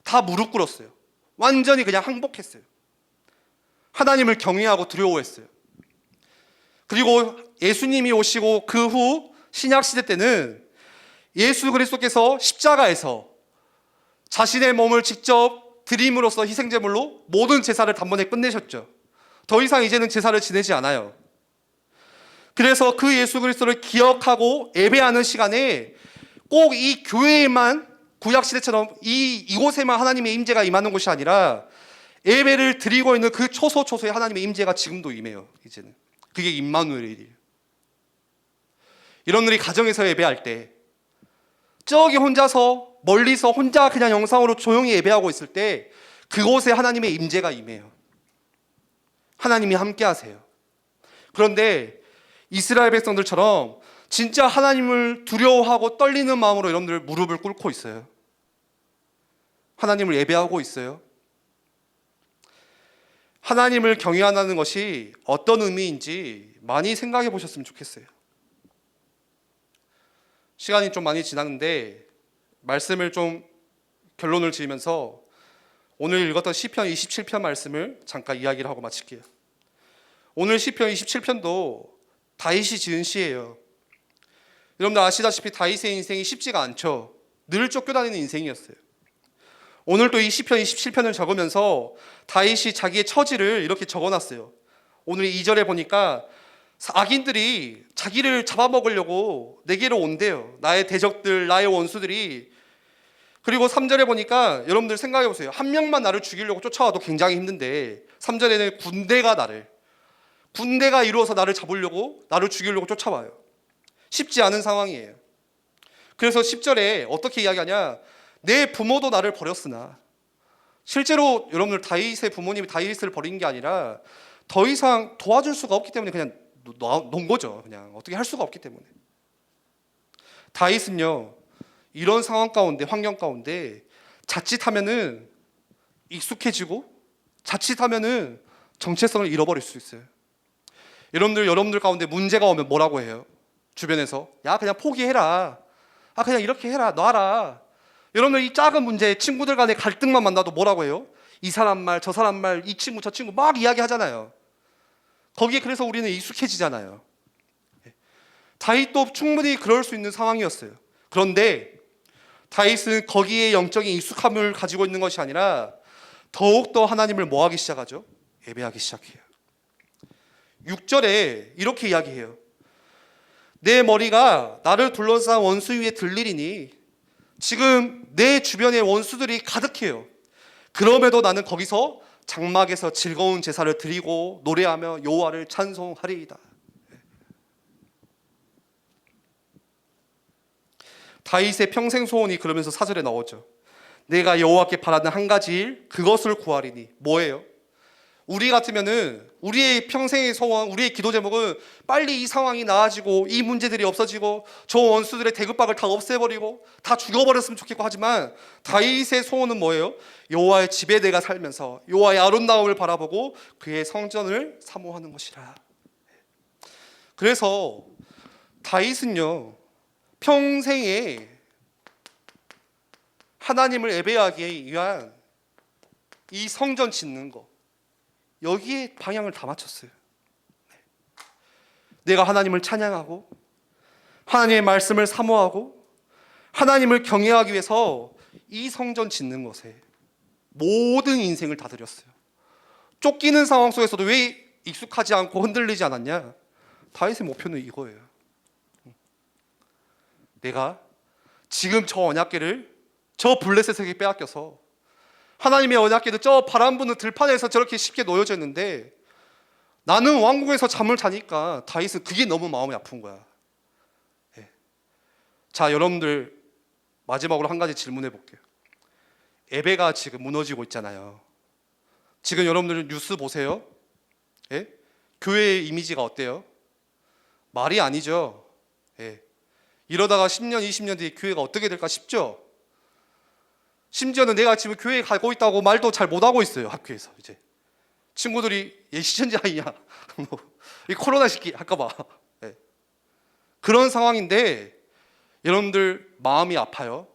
다 무릎 꿇었어요. 완전히 그냥 항복했어요. 하나님을 경외하고 두려워했어요. 그리고 예수님이 오시고 그 후 신약시대 때는 예수 그리스도께서 십자가에서 자신의 몸을 직접 드림으로써 희생제물로 모든 제사를 단번에 끝내셨죠. 더 이상 이제는 제사를 지내지 않아요. 그래서 그 예수 그리스도를 기억하고 예배하는 시간에 꼭 이 교회에만 구약시대처럼 이곳에만 하나님의 임재가 임하는 곳이 아니라 예배를 드리고 있는 그 초소초소에 하나님의 임재가 지금도 임해요. 이제는 그게 임마누엘이에요. 여러분들이 가정에서 예배할 때 저기 혼자서 멀리서 혼자 그냥 영상으로 조용히 예배하고 있을 때 그곳에 하나님의 임재가 임해요. 하나님이 함께 하세요. 그런데 이스라엘 백성들처럼 진짜 하나님을 두려워하고 떨리는 마음으로 여러분들 무릎을 꿇고 있어요. 하나님을 예배하고 있어요. 하나님을 경외한다는 것이 어떤 의미인지 많이 생각해 보셨으면 좋겠어요. 시간이 좀 많이 지났는데 말씀을 좀 결론을 지으면서 오늘 읽었던 시편 27편 말씀을 잠깐 이야기를 하고 마칠게요. 오늘 시편 27편도 다윗이 지은 시예요. 여러분들 아시다시피 다윗의 인생이 쉽지가 않죠. 늘 쫓겨다니는 인생이었어요. 오늘 또 이 시편 27편을 적으면서 다윗이 자기의 처지를 이렇게 적어놨어요. 오늘 2절에 보니까 악인들이 자기를 잡아먹으려고 내게로 온대요. 나의 대적들, 나의 원수들이. 그리고 3절에 보니까 여러분들 생각해 보세요. 한 명만 나를 죽이려고 쫓아와도 굉장히 힘든데 3절에는 군대가 이루어서 나를 잡으려고, 나를 죽이려고 쫓아와요. 쉽지 않은 상황이에요. 그래서 10절에 어떻게 이야기하냐? 내 부모도 나를 버렸으나. 실제로 여러분들 다윗의 부모님이 다윗을 버린 게 아니라 더 이상 도와줄 수가 없기 때문에 그냥 놓은 거죠. 그냥 어떻게 할 수가 없기 때문에. 다윗은요 이런 상황 가운데, 환경 가운데 자칫하면은 익숙해지고 자칫하면은 정체성을 잃어버릴 수 있어요. 여러분들 가운데 문제가 오면 뭐라고 해요? 주변에서 야 그냥 포기해라. 그냥 이렇게 해라. 놔라. 여러분들 이 작은 문제, 친구들 간의 갈등만 만나도 뭐라고 해요? 이 사람 말, 저 사람 말, 이 친구, 저 친구 막 이야기하잖아요. 거기에 그래서 우리는 익숙해지잖아요. 다윗도 충분히 그럴 수 있는 상황이었어요. 그런데 다윗은 거기에 영적인 익숙함을 가지고 있는 것이 아니라 더욱더 하나님을 뭐하기 시작하죠? 예배하기 시작해요. 6절에 이렇게 이야기해요. 내 머리가 나를 둘러싼 원수 위에 들리리니 지금 내 주변에 원수들이 가득해요. 그럼에도 나는 거기서 장막에서 즐거운 제사를 드리고 노래하며 여호와를 찬송하리이다. 다윗의 평생 소원이 그러면서 4절에 나오죠. 내가 여호와께 바라는 한 가지 일 그것을 구하리니 뭐예요? 우리 같으면은 우리의 평생의 소원, 우리의 기도 제목은 빨리 이 상황이 나아지고 이 문제들이 없어지고 저 원수들의 대급박을 다 없애버리고 다 죽어버렸으면 좋겠고 하지만 다윗의 소원은 뭐예요? 여호와의 집에 내가 살면서 여호와의 아름다움을 바라보고 그의 성전을 사모하는 것이라. 그래서 다윗은요 평생에 하나님을 예배하기 위한 이 성전 짓는 거 여기에 방향을 다 맞췄어요. 내가 하나님을 찬양하고 하나님의 말씀을 사모하고 하나님을 경외하기 위해서 이 성전 짓는 것에 모든 인생을 다 드렸어요. 쫓기는 상황 속에서도 왜 익숙하지 않고 흔들리지 않았냐? 다윗의 목표는 이거예요. 내가 지금 저 언약궤를 저 블레셋에게 빼앗겨서 하나님의 언약궤도 저 바람 부는 들판에서 저렇게 쉽게 놓여져 있는데 나는 왕궁에서 잠을 자니까 다윗은 그게 너무 마음이 아픈 거야. 네. 자, 여러분들 마지막으로 한 가지 질문해 볼게요. 예배가 지금 무너지고 있잖아요. 지금 여러분들 뉴스 보세요. 예? 교회의 이미지가 어때요? 말이 아니죠. 예. 이러다가 10년, 20년 뒤에 교회가 어떻게 될까 싶죠? 심지어는 내가 지금 교회에 가고 있다고 말도 잘 못하고 있어요. 학교에서 이제 친구들이 얘 시천지 아니냐 이 코로나 시기 할까봐. 네. 그런 상황인데 여러분들 마음이 아파요.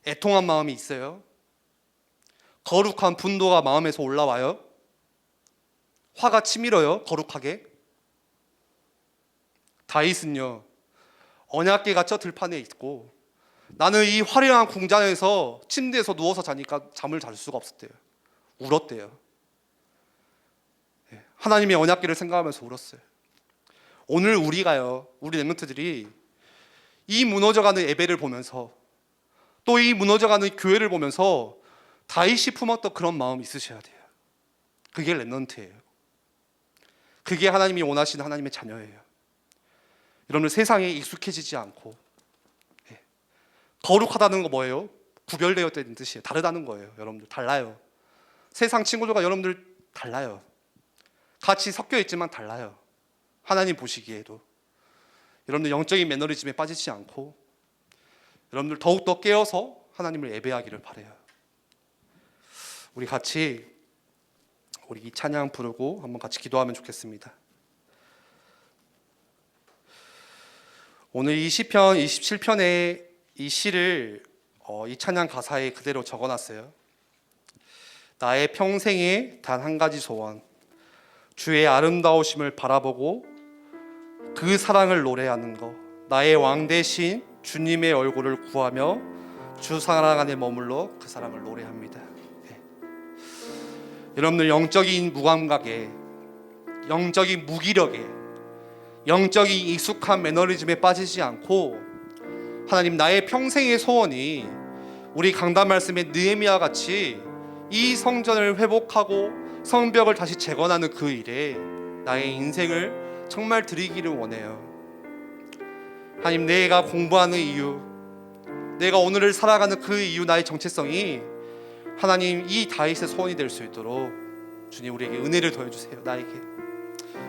애통한 마음이 있어요. 거룩한 분노가 마음에서 올라와요. 화가 치밀어요. 거룩하게. 다윗은요 언약궤가 저 들판에 있고 나는 이 화려한 궁전에서 침대에서 누워서 자니까 잠을 잘 수가 없었대요. 울었대요. 하나님의 언약궤를 생각하면서 울었어요. 오늘 우리가요, 우리 렘넌트들이 이 무너져가는 예배를 보면서 또 이 무너져가는 교회를 보면서 다윗이 품었던 그런 마음이 있으셔야 돼요. 그게 렘넌트예요. 그게 하나님이 원하시는 하나님의 자녀예요. 여러분들 세상에 익숙해지지 않고 거룩하다는 거 뭐예요? 구별되었다는 뜻이에요. 다르다는 거예요. 여러분들 달라요. 세상 친구들과 여러분들 달라요. 같이 섞여 있지만 달라요. 하나님 보시기에도 여러분들 영적인 매너리즘에 빠지지 않고 여러분들 더욱더 깨어서 하나님을 예배하기를 바라요. 우리 같이 우리 이 찬양 부르고 한번 같이 기도하면 좋겠습니다. 오늘 이 시편 27편의 이 시를 이 찬양 가사에 그대로 적어놨어요. 나의 평생에 단 한 가지 소원, 주의 아름다우심을 바라보고 그 사랑을 노래하는 것, 나의 왕 대신 주님의 얼굴을 구하며 주 사랑 안에 머물러 그 사랑을 노래합니다. 네. 여러분들 영적인 무감각에, 영적인 무기력에, 영적인 익숙한 매너리즘에 빠지지 않고 하나님 나의 평생의 소원이 우리 강단 말씀의 느헤미야 같이 이 성전을 회복하고 성벽을 다시 재건하는 그 일에 나의 인생을 정말 드리기를 원해요. 하나님 내가 공부하는 이유, 내가 오늘을 살아가는 그 이유, 나의 정체성이 하나님 이 다윗의 소원이 될 수 있도록 주님 우리에게 은혜를 더해주세요. 나에게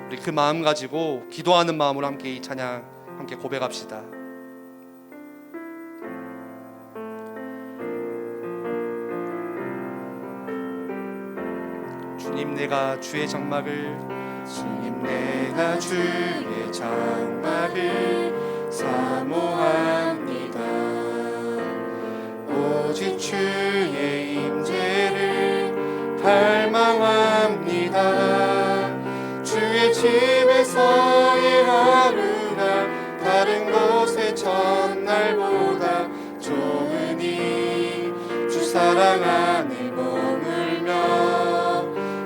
우리 그 마음 가지고 기도하는 마음으로 함께 이 찬양 함께 고백합시다. 주님 내가 주의 장막을
주님 내가 주의 장막을 사모합니다. 오직 주의 임재를 갈망합니다. 주의 집에서의 하루가 다른 곳의 첫날보다 좋으니 주 사랑 안에 머물며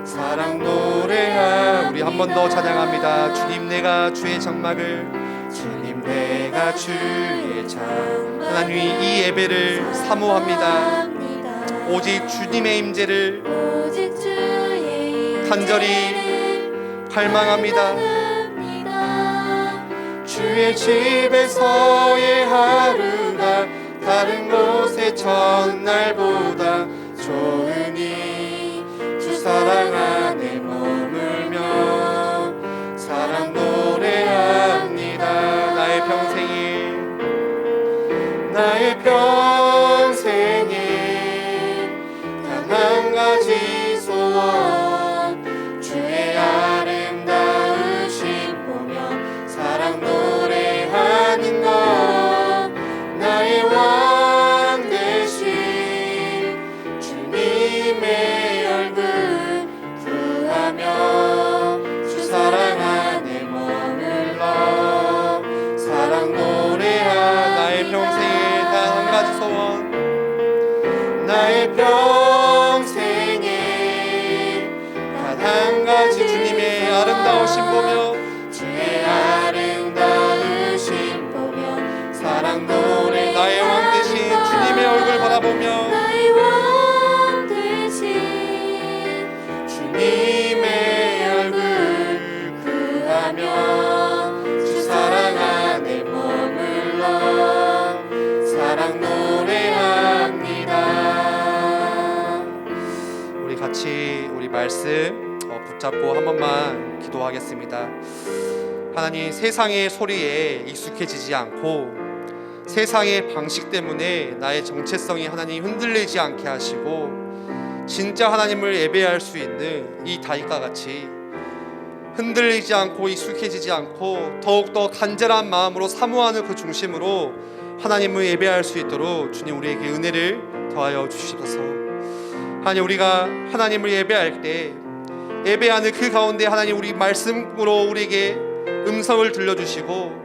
사랑 노래하 우리
한 번 더 찬양합니다. 주님 내가 주의 장막을
주님 내가 주의 장막
하나님 이 예배를 사모합니다. 오직 주님의 임재를
오직 주의
간절히 갈망합니다.
주의 집에서의 하루가 다른 곳의 첫날보다 좋으니 주 사랑 안에 머물며 사랑 노래합니다.
나의 평생에
나의 평생에 단 한 가지 소원 주의 아름다우심 보며 사랑 노래하는 것 나의 왕 되신 주님의 얼굴 구하며 주 사랑 안에 머물러 사랑 노래하는
나의 평생에 단 한 가지 소원
나의 평생에 단 한 가지
주님의 아름다우신 보며
주의 아름다우신 보며 사랑 노래
나의 왕 되신 주님의 얼굴 바라보며
나의 왕 되신
주님의 얼굴 구하며 주 사랑 안에 머물러 사랑 노래합니다.
우리 같이 우리 말씀 붙잡고 한 번만 기도하겠습니다. 하나님, 세상의 소리에 익숙해지지 않고 세상의 방식 때문에 나의 정체성이 하나님 흔들리지 않게 하시고 진짜 하나님을 예배할 수 있는 이 다윗과 같이 흔들리지 않고 익숙해지지 않고 더욱더 간절한 마음으로 사모하는 그 중심으로 하나님을 예배할 수 있도록 주님 우리에게 은혜를 더하여 주시옵소서. 하나님, 우리가 하나님을 예배할 때 예배하는 그 가운데 하나님 우리 말씀으로 우리에게 음성을 들려주시고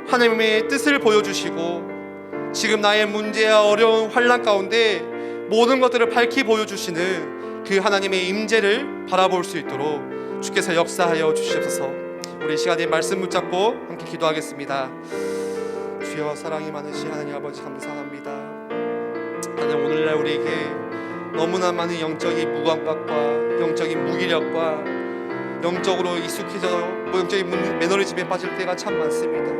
하나님의 뜻을 보여주시고 지금 나의 문제와 어려운 환난 가운데 모든 것들을 밝히 보여주시는 그 하나님의 임재를 바라볼 수 있도록 주께서 역사하여 주시옵소서. 우리 시간에 말씀 붙잡고 함께 기도하겠습니다. 주여, 사랑이 많으신 하나님 아버지 감사합니다. 하나님, 오늘날 우리에게 너무나 많은 영적인 무감각과 영적인 무기력과 영적으로 익숙해져 영적인 매너리즘에 빠질 때가 참 많습니다.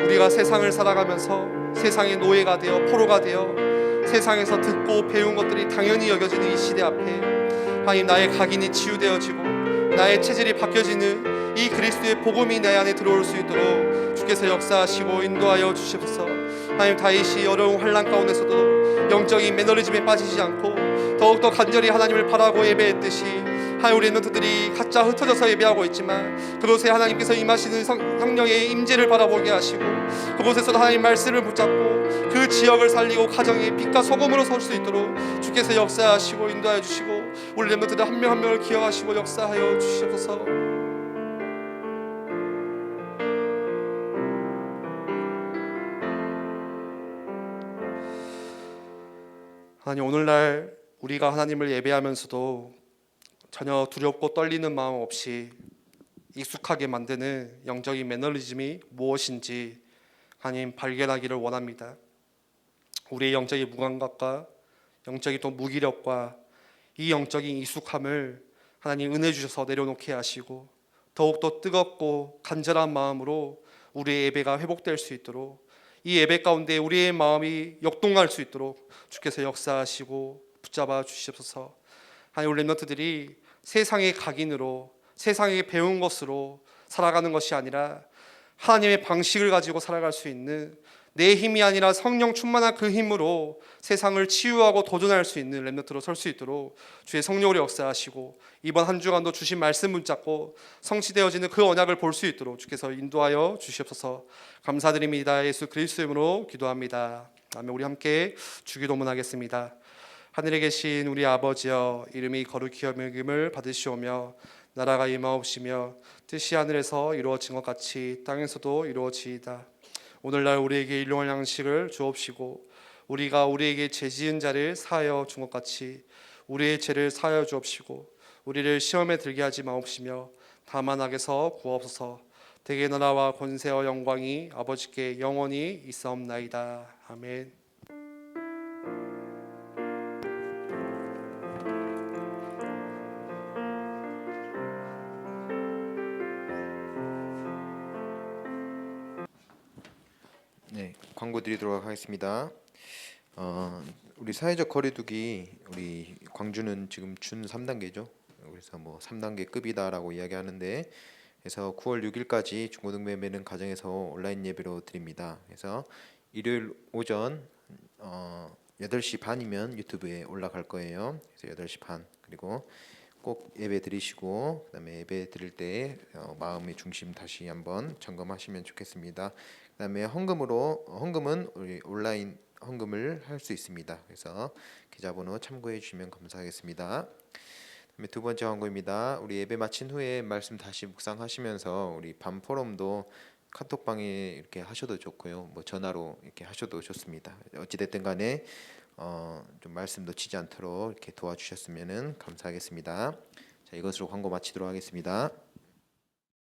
우리가 세상을 살아가면서 세상의 노예가 되어 포로가 되어 세상에서 듣고 배운 것들이 당연히 여겨지는 이 시대 앞에 하나님, 나의 각인이 치유되어지고 나의 체질이 바뀌어지는 이 그리스도의 복음이 내 안에 들어올 수 있도록 주께서 역사하시고 인도하여 주시옵소서. 하나님, 다윗이 어려운 환난 가운데서도 영적인 매너리즘에 빠지지 않고 더욱더 간절히 하나님을 바라고 예배했듯이 하나님, 우리 멘토들이 각자 흩어져서 예배하고 있지만 그곳에 하나님께서 임하시는 성령의 임재를 바라보게 하시고 그곳에서도 하나님 말씀을 붙잡고 그 지역을 살리고 가정의 빛과 소금으로 설 수 있도록 주께서 역사하시고 인도하여 주시고 우리 멘토들 한 명 한 명을 기억하시고 역사하여 주시옵소서. 하나님, 오늘날 우리가 하나님을 예배하면서도 전혀 두렵고 떨리는 마음 없이 익숙하게 만드는 영적인 매너리즘이 무엇인지 하나님 발견하기를 원합니다. 우리의 영적인 무감각과 영적인 또 무기력과 이 영적인 익숙함을 하나님 은혜 주셔서 내려놓게 하시고 더욱더 뜨겁고 간절한 마음으로 우리의 예배가 회복될 수 있도록 이 예배 가운데 우리의 마음이 역동할 수 있도록 주께서 역사하시고 붙잡아 주시옵소서. 하나님, 우리 렘넌트들이 세상의 각인으로 세상에 배운 것으로 살아가는 것이 아니라 하나님의 방식을 가지고 살아갈 수 있는 내 힘이 아니라 성령 충만한 그 힘으로 세상을 치유하고 도전할 수 있는 렘넌트로 설 수 있도록 주의 성령으로 역사하시고 이번 한 주간도 주신 말씀 붙잡고 성취되어지는 그 언약을 볼 수 있도록 주께서 인도하여 주시옵소서. 감사드립니다. 예수 그리스도 이름으로 기도합니다. 아멘. 우리 함께 주기도문하겠습니다. 하늘에 계신 우리 아버지여, 이름이 거룩히 여김을 받으시오며 나라가 임하옵시며 뜻이 하늘에서 이루어진 것 같이 땅에서도 이루어지이다. 오늘날 우리에게 일용할 양식을 주옵시고 우리가 우리에게 죄 지은 자를 사하여 준 것 같이 우리의 죄를 사하여 주옵시고 우리를 시험에 들게 하지 마옵시며 다만 악에서 구하옵소서. 대개 나라와 권세와 영광이 아버지께 영원히 있사옵나이다. 아멘.
네, 광고 드리도록 하겠습니다. 우리 사회적 거리두기 우리 광주는 지금 준 3단계죠. 그래서 뭐 3단계 급이다라고 이야기하는데 그래서 9월 6일까지 중고등 예배는 가정에서 온라인 예배로 드립니다. 그래서 일요일 오전 8시 반이면 유튜브에 올라갈 거예요. 그래서 8시 반 그리고 꼭 예배 드리시고 그다음에 예배 드릴 때 마음의 중심 다시 한번 점검하시면 좋겠습니다. 그다음에 헌금은 우리 온라인 헌금을 할 수 있습니다. 그래서 계좌번호 참고해 주시면 감사하겠습니다. 그다음에 두 번째 광고입니다. 우리 예배 마친 후에 말씀 다시 묵상하시면서 우리 밤 포럼도 카톡방에 이렇게 하셔도 좋고요. 뭐 전화로 이렇게 하셔도 좋습니다. 어찌 됐든 간에 좀 말씀 놓치지 않도록 이렇게 도와주셨으면 감사하겠습니다. 자, 이것으로 광고 마치도록 하겠습니다.